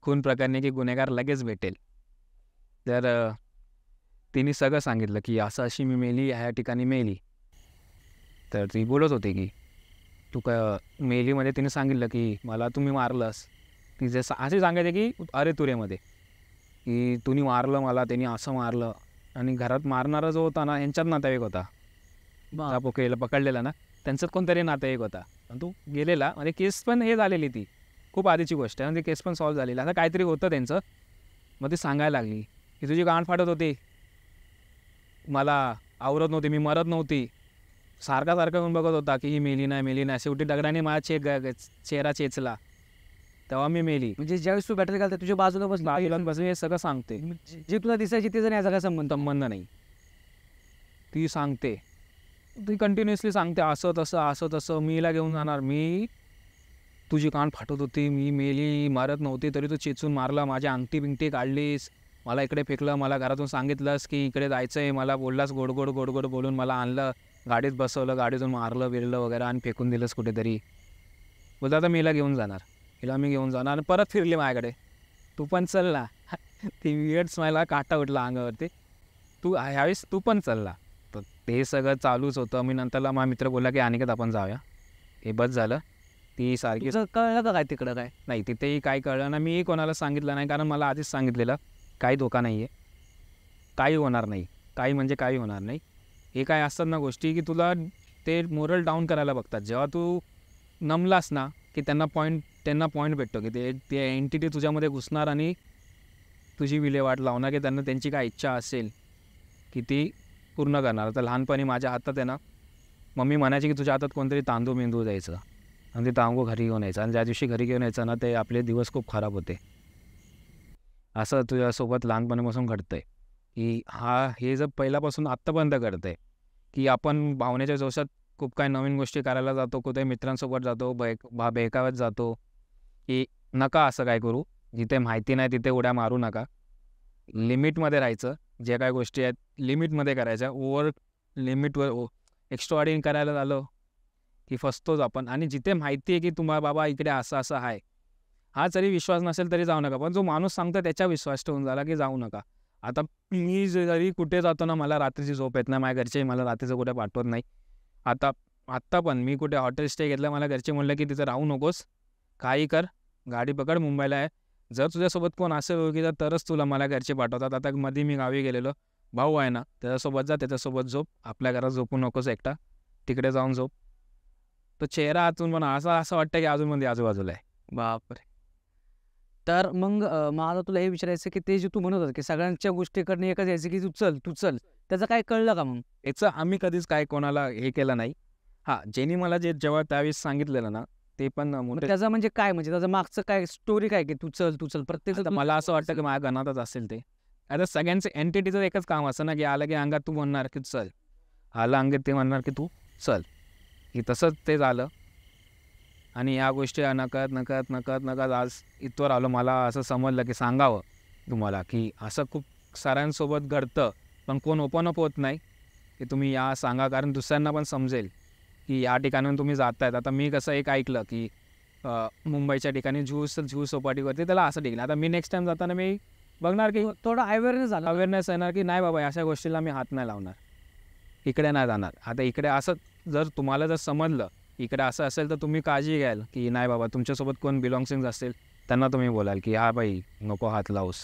खून प्रकरणी की गुन्हेगार लगेच भेटेल. तर तिने सगळं सांगितलं की असं अशी मी मेली, ह्या ठिकाणी मेली. तर ती बोलत होती की तू मेलीमध्ये तिने सांगितलं की मला तुम्ही मारलंस. ती जे असे सांगायचे की अरे तुरेमध्ये की तुम्ही मारलं मला, त्यांनी असं मारलं. आणि घरात मारणारा जो होता ना यांच्यात नातेवाईक होता, त्या पकडलेला ना त्यांच्यात कोणतरी नातेवाईक होता. आणि तो गेलेला, म्हणजे केस पण हे झालेली, ती खूप आधीची गोष्ट आहे, म्हणजे केस पण सॉल्व्ह झालेली. आता काहीतरी होतं त्यांचं. मग ती सांगायला लागली की तुझी गांड फाटत होती, मला आवरत नव्हती, मी मरत नव्हती, सारखा येऊन बघत होता की ही मेली नाही. शेवटी दगडाने माझा चेहरा चेचला, तेव्हा मी मेली. म्हणजे ज्यावेळेस तू बॅटरी घालता तुझ्या बाजूला बसून हे सगळं सांगते. जे तुला दिसायची तिचा याचा काय संबंध नाही. ती सांगते, ती कंटिन्युअसली सांगते असं तसं मी हिला घेऊन जाणार, मी तुझी कान फाटत होती, मी मेली, मारत नव्हती तरी तू चेचून मारला, माझ्या अंगठी बिंगठी काढलीस, मला इकडे फेकलं, मला घरातून सांगितलंस की इकडे जायचं आहे, मला बोललास गोड गोड बोलून मला आणलं, गाडीत बसवलं, गाडीतून मारलं बिरलं वगैरे आणि फेकून दिलंस कुठेतरी. बोलता आता मी हिला घेऊन जाणार, हिला मी घेऊन जाणार. आणि परत फिरली माझ्याकडे, तू पण चल ना. ती वियर्ड स्माईलला काटा उठला अंगावरती, तू ह्यावेळेस तू पण चलला. तर ते सगळं चालूच होतं. मी नंतरला माझा मित्र बोलला की अनिकेत आपण जाऊया, हे बस झालं. ती सारखी कळलं का काय तिकडं काय नाही, तिथेही काही कळलं ना, मी कोणाला सांगितलं नाही, कारण मला आधीच सांगितलेलं काही धोका नाही आहे, काही होणार नाही, काही म्हणजे काही होणार नाही. हे काय असतात ना गोष्टी की तुला ते मोरल डाऊन करायला बघतात. जेव्हा तू नमलास ना की त्यांना पॉईंट भेटतो की ते एंटिटी तुझ्यामध्ये घुसणार आणि तुझी विल्हेवाट लावणार, की त्यांना त्यांची काय इच्छा असेल की ती पूर्ण करणार. तर लहानपणी माझ्या हातात आहे ना, मम्मी म्हणायची की तुझ्या हातात कोणतरी तांदूळ मेंदू द्यायचं आणि ते तांदूळ घरी घेऊन यायचं, आणि ज्या दिवशी घरी घेऊन यायचं ना ते आपले दिवस खूप खराब होते. असं तुझ्यासोबत लहानपणापासून घडतं आहे की हे जर पहिल्यापासून आत्तापर्यंत घडतं आहे की आपण भावनेच्या जोशात खूप काही नवीन गोष्टी करायला जातो, कुठे मित्रांसोबत जातो, बहकाव्यात जातो की नका असं काय करू, जिथे माहिती नाही तिथे उड्या मारू नका, लिमिटमध्ये राहायचं, जे काय गोष्टी आहेत लिमिटमध्ये करायच्या. ओव्हर लिमिटवर एक्स्ट्राऑर्डिनरी करायला झालं की फसतोच आपण. आणि जिथे माहिती आहे की तुम्हाला बाबा इकडे असं आहे, हा जरी विश्वास नसेल तरी जाऊ नका, पण जो माणूस सांगतो त्याच्या विश्वास ठेवून झाला की जाऊ नका. आता मी जरी कुठे जातो ना, मला रात्रीची झोप येत नाही, माझ्या घरचे मला रात्रीचं कुठे पाठवत नाही. आत्ता पण मी कुठे हॉटेल स्टे घेतलं, मला घरचे म्हणलं की तिथं राहू नकोस, काही कर, गाडी पकड, मुंबईला आहे. जर तुझ्यासोबत कोण असेल ओळखीचं तरच तुला मला घरचे पाठवतात. आता मध्ये मी गावी गेलेलो, भाऊ आहे ना त्याच्यासोबत जा, त्याच्यासोबत झोप, आपल्या घरात झोपू नकोस एकटा, तिकडे जाऊन झोप. तो चेहरा आतून पण असं वाटतं की अजूनमध्ये आजूबाजूला आहे. बापरे. तर मग मला तुला हे विचारायचं की ते जे तू म्हणत होता की सगळ्यांच्या गोष्टीकडनं एकच यायचं की तू चल, त्याचं काय कळलं का मग? याचं आम्ही कधीच काय कोणाला हे केलं नाही. हां, ज्यांनी मला जेव्हा त्यावेळेस सांगितलेलं ना ते पण त्याचं म्हणजे काय, म्हणजे त्याचं मागचं काय स्टोरी काय की तू चल प्रत्येक मला असं वाटतं की माझ्या गणातच असेल ते. आता सगळ्यांचं एंटिटीचं एकच काम असं ना की आलं की अंगात तू म्हणणार की चल, आलं अंगात ते म्हणणार की तू चल, की तसंच ते झालं. आणि या गोष्टी नकळत आज इथवर आलो. मला असं समजलं की सांगावं तुम्हाला की असं खूप साऱ्यांसोबत घडतं, पण कोण ओपन अप होत नाही की तुम्ही या सांगा, कारण दुसऱ्यांना पण समजेल की या ठिकाणाहून तुम्ही जात आहेत. आता मी कसं एक ऐकलं की मुंबईच्या ठिकाणी झू चौपाटीवरती त्याला असं टिकलं. आता मी नेक्स्ट टाईम जाताना मी बघणार की थोडा अवेअरनेस येणार की नाही बाबा अशा गोष्टीला मी हात नाही लावणार, इकडे नाही जाणार. आता इकडे असं जर तुम्हाला जर समजलं इकडे असं असेल तर तुम्ही काळजी घ्याल की नाही बाबा, तुमच्यासोबत कोण बिलॉंग्सिंग्स असतील त्यांना तुम्ही बोलाल की हा बाई नको हात लावूस,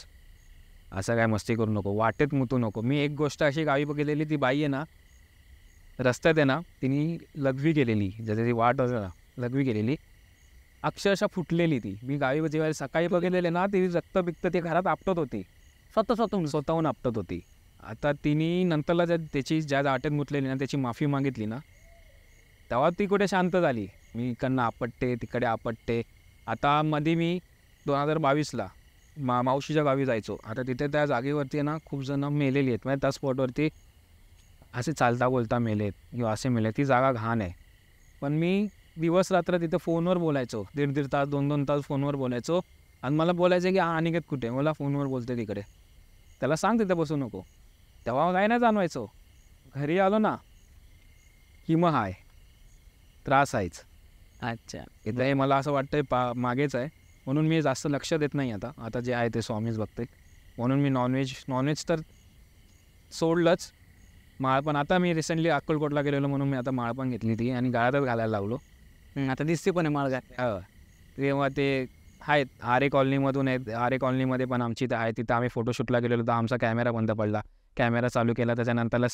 असं काय मस्ती करू नको, वाटेत मुतू नको. मी एक गोष्ट अशी गावी बघितलेली, ती बाई आहे ना रस्त्यात आहे ना, तिने लघवी केलेली, जसं ती वाट होती ना लघवी केलेली, अक्षरशः फुटलेली. ती मी गावी जेव्हा सकाळी बघितलेले ना, ती रक्त बिक्त ती घरात आपटत होती, स्वतःहून आपटत होती. आता तिने नंतरला त्याची ज्या वाटेत मुतलेली ना त्याची माफी मागितली ना, तेव्हा ती कुठे शांत झाली. मी इकडनं आपटते तिकडे आपटते, आता मध्ये मी 2022ला मावशीच्या गावी जायचो. आता तिथे त्या जागेवरती आहे ना खूप जणं मेलेली आहेत. म्हणजे त्या स्पॉटवरती असे चालता बोलता मेलेत किंवा असे मेले. ती जागा घाण आहे. पण मी दिवस रात्र तिथे फोनवर बोलायचो. 1.5 तास 2-2 तास फोनवर बोलायचो आणि मला बोलायचं की हा अनिकेत कुठे? मला फोनवर बोलते तिकडे. त्याला सांग तिथे बसू नको. तेव्हा काय नाही जाणवायचो. घरी आलो ना की मग हाय त्रास आहेच. अच्छा. इथं हे मला असं वाटतंय मागेच आहे. म्हणून मी जास्त लक्ष देत नाही आता. आता जे आहे ते स्वामीच बघते. म्हणून मी नॉनव्हेज तर सोडलंच. माळ पण आता मी रिसेंटली अक्कलकोटला गेलेलो म्हणून मी आता माळ पण घेतली ती आणि गळ्यातच घालायला लागलो. आता दिसते पण आहे माळ घातली. तेव्हा ते आहेत आरे कॉलनीमधून आहेत. आरे कॉलनीमध्ये पण आमची इथं आहे. तिथं आम्ही फोटोशूटला गेलेलो तर आमचा कॅमेरा बंद पडला. कॅमेरा चालू केला त्याच्यानंतरला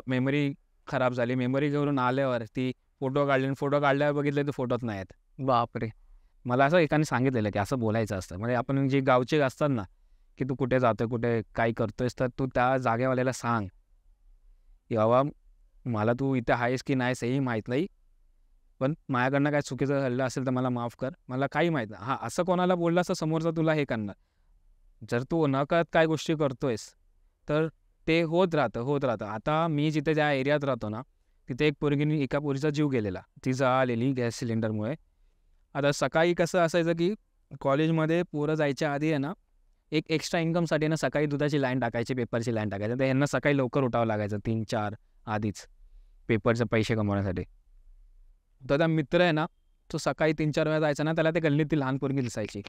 मेमरी खराब झाली. मेमरी घेऊन आल्यावर ती फोटो काढल्यावर बघितले तर फोटोच नाही आहेत. बापरे. मला असं एकाने सांगितलेलं की असं बोलायचं असतं. म्हणजे आपण जे गावचे असतात ना की तू कुठे जातोय कुठे काय करतोयस तर तू त्या जागेवाल्याला सांग की बाबा मला तू इथे आहेस की नाहीस हेही माहीत नाही. पण माझ्याकडनं काय चुकीचं झालेलं असेल तर मला माफ कर. मला काही माहीत नाही. हां असं कोणाला बोललास तर समोरचा तुला हे करणार. जर तू नकळत काय गोष्टी करतोयस तर ते होत राहतं. आता मी जिथे ज्या एरियात राहतो ना तिथे एका पोरीचा जीव गेलेला. ती जळालेली गॅस सिलेंडरमुळे. आता सकाळी कसं असायचं की कॉलेजमध्ये पोरं जायच्या आधी आहे ना एक एक्स्ट्रा इन्कमसाठी ना सकाळी दुधाची लाईन टाकायची पेपरची लाईन टाकायची. तर यांना सकाळी लवकर उठावं लागायचं 3-4 आधीच पेपरचे पैसे कमवण्यासाठी. तर त्या मित्र आहे ना तो सकाळी 3-4 वेळा जायचा ना त्याला ते गल्लीत ती लहान पोरगी दिसायची.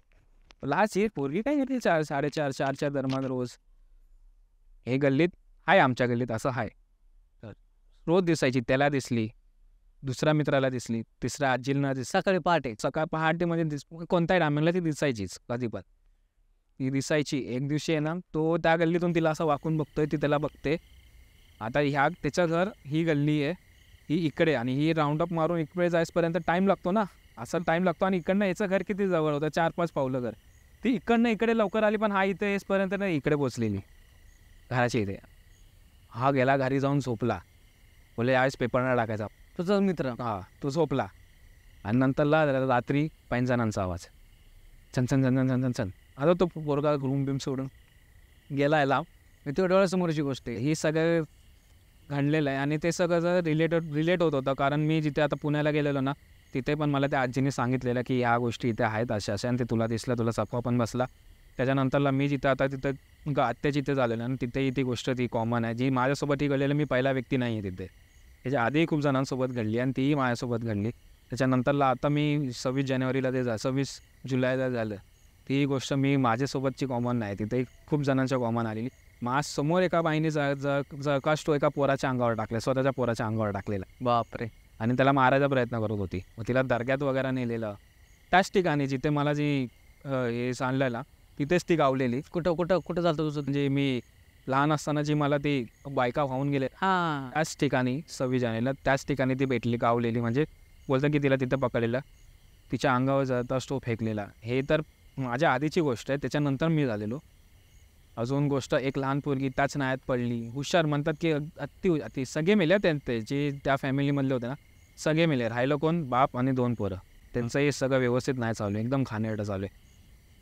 ही पोरगी काय येते 4-4:30 दरम्यान रोज. हे गल्लीत आहे आमच्या गल्लीत असं आहे. तर रोज दिसायची. त्याला दिसली, दुसऱ्या मित्राला दिसली, तिसऱ्या आजीला दिसली. सकाळ पहाटे म्हणजे कोणत्याही टायमिंगला ती दिसायचीच कधी पण. ती दिसायची. एक दिवशी आहे ना तो त्या गल्लीतून तिला असं वाकून बघतोय ती त्याला बघते. आता त्याचं घर ही गल्ली आहे ही इकडे आणि ही राऊंडअप मारून इकडे जायपर्यंत टाईम लागतो ना. असा टाईम लागतो आणि इकडनं याचं घर किती जवळ होतं 4-5 पावलं घर. ती इकडनं इकडे लवकर आली पण हा इथे येसपर्यंत नाही इकडे पोचलेली घराच्या इथे. हा गेला घरी जाऊन झोपला. बोले यावेळेस पेपर नाही टाकायचा. तुझा मित्र तो झोपला आणि नंतरला रात्री 5 जणांचा आवाज छन. आता तो पोरगा रूम बिम सोडून गेला याला. तेवढ्या डोळ्यासमोरची गोष्ट आहे. ही सगळं घडलेलं आहे आणि ते सगळं रिलेट होत होतं. कारण मी जिथे आता पुण्याला गेलेलो ना तिथे पण मला त्या आजीने सांगितलेलं की ह्या गोष्टी इथे आहेत अशा आणि ते तुला दिसलं तुला चकवा पण बसला. त्याच्यानंतरला मी जिथं आता तिथं आत्याच्या इथे झालेलं आणि तिथेही ती गोष्ट ती कॉमन आहे जी माझ्यासोबत ही घडलेलं. मी पहिला व्यक्ती नाही आहे तिथे. त्याच्या आधीही खूप जणांसोबत घडली आणि तीही माझ्यासोबत घडली. त्याच्यानंतरला आता मी 26 जानेवारीला 26 जुलैला झालं ती गोष्ट मी माझ्यासोबतची कॉमन नाही. तिथे खूप जणांच्या कॉमन आलेली. समोर एका बाईने जकास तो एका पोराच्या अंगावर टाकला स्वतःच्या पोराच्या अंगावर टाकलेला. बापरे. आणि त्याला मारायचा प्रयत्न करत होती. मग तिला दर्ग्यात वगैरे नेलेलं. त्याच ठिकाणी जिथे मला जी हे सांडलेला तिथेच ती गावलेली. कुठं झालं तुझं? म्हणजे मी लहान असताना जी मला ती बायका वाहून गेले त्याच ठिकाणी 26 जानेवारीला त्याच ठिकाणी ती भेटली गावलेली. म्हणजे बोलतं की तिला तिथं पकडलेलं तिच्या अंगावर जळताच तो फेकलेला. हे तर माझ्या आधीची गोष्ट आहे. त्याच्यानंतर मी झालेलो. अजून गोष्ट एक लहान पोरगी त्याच नायात पडली. हुशार म्हणतात की अति सगळे मेले त्यांचे जे त्या फॅमिलीमधले होते ना सगळे मेले. राहिलं कोण बाप आणि 2 पोरं. त्यांचंही सगळं व्यवस्थित नाही चालू आहे. एकदम खाणेरडं चालू आहे.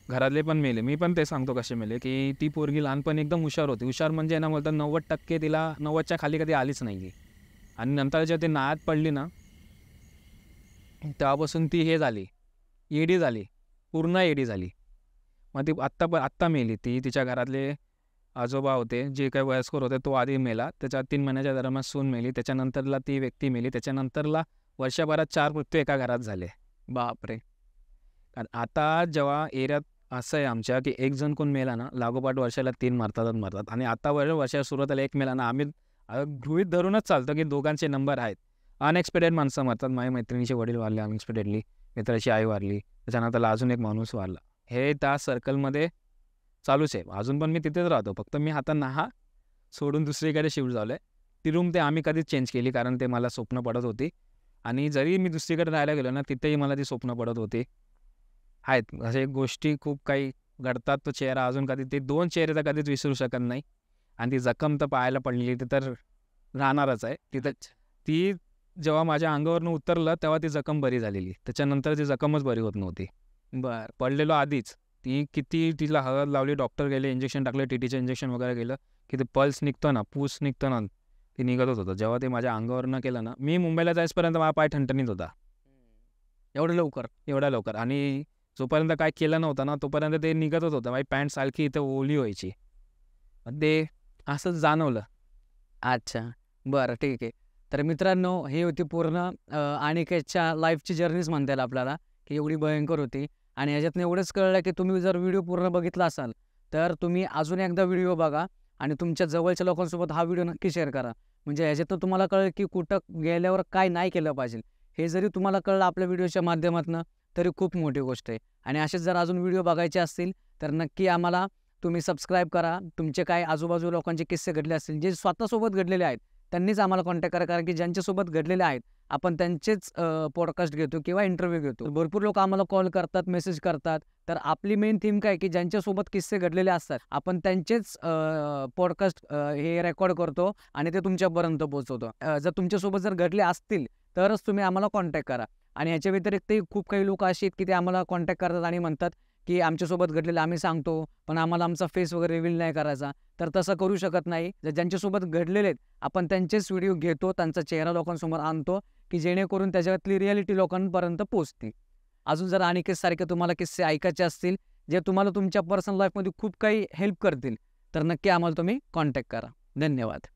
घरातले पण मेले. मी पण ते सांगतो कसे मेले की ती पोरगी लहानपणी एकदम हुशार होती. हुशार म्हणजे ना बोलतात 90% तिला 90च्या खाली कधी आलीच नाही. आणि नंतर जेव्हा ती नायात पडली ना तेव्हापासून ती हे झाली येडी झाली. पूर्ण येडी झाली. मग ती आत्ता मेली. ती तिच्या घरातले आजोबा होते जे काही वयस्कर होते तो आधी मेला. त्याच्या 3 महिन्याच्या दरम्यान सून मेली. त्याच्यानंतरला ती व्यक्ती मेली. त्याच्यानंतरला वर्षभरात 4 मृत्यू एका घरात झाले. बापरे. कारण आता जेव्हा एरियात असं आहे आमच्या की एक जण कोण मेला ना लागोपाठ वर्षाला 3 मारतात आणि आता वर्षाच्या सुरुवातीला 1 मेला ना आम्ही गृहीत धरूनच चालतो की दोघांचे नंबर आहेत. अनएक्सपेक्टेड माणसं मरतात. माझ्या मैत्रिणीचे वडील वारले अनएक्सपेक्टेडली. मित्राची आई वारली. त्याच्यानंतरला अजून एक माणूस वारला. हे त्या सर्कलमध्ये चालूच आहे. अजून पण मी तिथेच राहतो. फक्त मी आता सोडून दुसरीकडे शिफ्ट झालो आहे. ती रूम ते आम्ही कधीच चेंज केली कारण ते मला स्वप्न पडत होती. आणि जरी मी दुसरीकडे राहायला गेलो ना तिथेही मला ती स्वप्न पडत होती. आहेत अशा गोष्टी खूप काही घडतात. तो चेहरा अजून कधी ते 2 चेहरे तर कधीच विसरू शकत नाही. आणि ती जखम तर पाहायला पडलेली ती तर राहणारच आहे. तिथं ती जेव्हा माझ्या अंगावरनं उतरलं तेव्हा ती जखम बरी झालेली. त्याच्यानंतर ती जखमच बरी होत नव्हती. बरं. पडलेलो आधीच. ती किती तिला हळद लावली, डॉक्टर गेले, इंजेक्शन टाकले, टीटीचं इंजेक्शन वगैरे केलं, की ते पल्स निघतो ना, पूस निघतो ना, ते निघतच होतं. जेव्हा ते माझ्या अंगावरनं केलं ना, मी मुंबईला जाईपर्यंत माझा पाय ठणठणीत होता. एवढं लवकर? एवढ्या लवकर. आणि जोपर्यंत काय केलं नव्हतं ना, तोपर्यंत ते निघतच होतं. माझी पॅन्ट सारखी इथं ओली व्हायची. ते असंच जाणवलं. अच्छा. बरं, ठीक आहे. तर मित्रांनो, ही होती पूर्ण अनिकेतच्या लाईफची जर्नीच म्हणता येईल आपल्याला, की एवढी भयंकर होती. आणि ह्याच्यातनं एवढंच कळलं, की तुम्ही जर व्हिडिओ पूर्ण बघितला असाल, तर तुम्ही अजून एकदा व्हिडिओ बघा आणि तुमच्या जवळच्या लोकांसोबत हा व्हिडिओ नक्की शेअर करा. म्हणजे ह्याच्यातनं तुम्हाला कळेल, की कुठं गेल्यावर काय नाही केलं पाहिजे. हे जरी तुम्हाला कळलं आपल्या व्हिडिओच्या माध्यमातनं, तरी खूप मोठी गोष्ट आहे. आणि असेच जर अजून व्हिडिओ बघायचे असतील, तर नक्की आम्हाला तुम्ही सबस्क्राईब करा. तुमचे काय आजूबाजू लोकांचे किस्से घडले असतील, जे स्वतःसोबत घडलेले आहेत, त्यांनीच आम्हाला कॉन्टॅक्ट करा. कारण की ज्यांच्यासोबत घडलेले आहेत, आपण त्यांचेच पॉडकास्ट घेतो किंवा इंटरव्ह्यू घेतो. भरपूर लोकं आम्हाला कॉल करतात, मेसेज करतात. तर आपली मेन थीम काय, की ज्यांच्यासोबत किस्से घडलेले असतात, आपण त्यांचेच पॉडकास्ट हे रेकॉर्ड करतो आणि ते तुमच्यापर्यंत पोहोचवतो. जर तुमच्यासोबत जर घडले असतील, तरच तुम्ही आम्हाला कॉन्टॅक्ट करा. आणि ह्याच्या व्यतिरिक्तही खूप काही लोकं अशी आहेत, की ते आम्हाला कॉन्टॅक्ट करतात आणि म्हणतात, की आमच्यासोबत घडलेलं आम्ही सांगतो, पण आम्हाला आमचा फेस वगैरे रिव्हील नाही करायचा. तर तसं करू शकत नाही. ज्यांच्यासोबत घडलेले आहेत, आपण त्यांचेच व्हिडिओ घेतो, त्यांचा चेहरा लोकांसमोर आणतो, की जेणेकरून त्याच्यातली रिॲलिटी लोकांपर्यंत पोहोचते. अजून जर अनिकेतसारखे तुम्हाला किस्से ऐकायचे असतील, जे तुम्हाला तुमच्या पर्सनल लाईफमध्ये खूप काही हेल्प करतील, तर नक्की आम्हाला तुम्ही कॉन्टॅक्ट करा. धन्यवाद.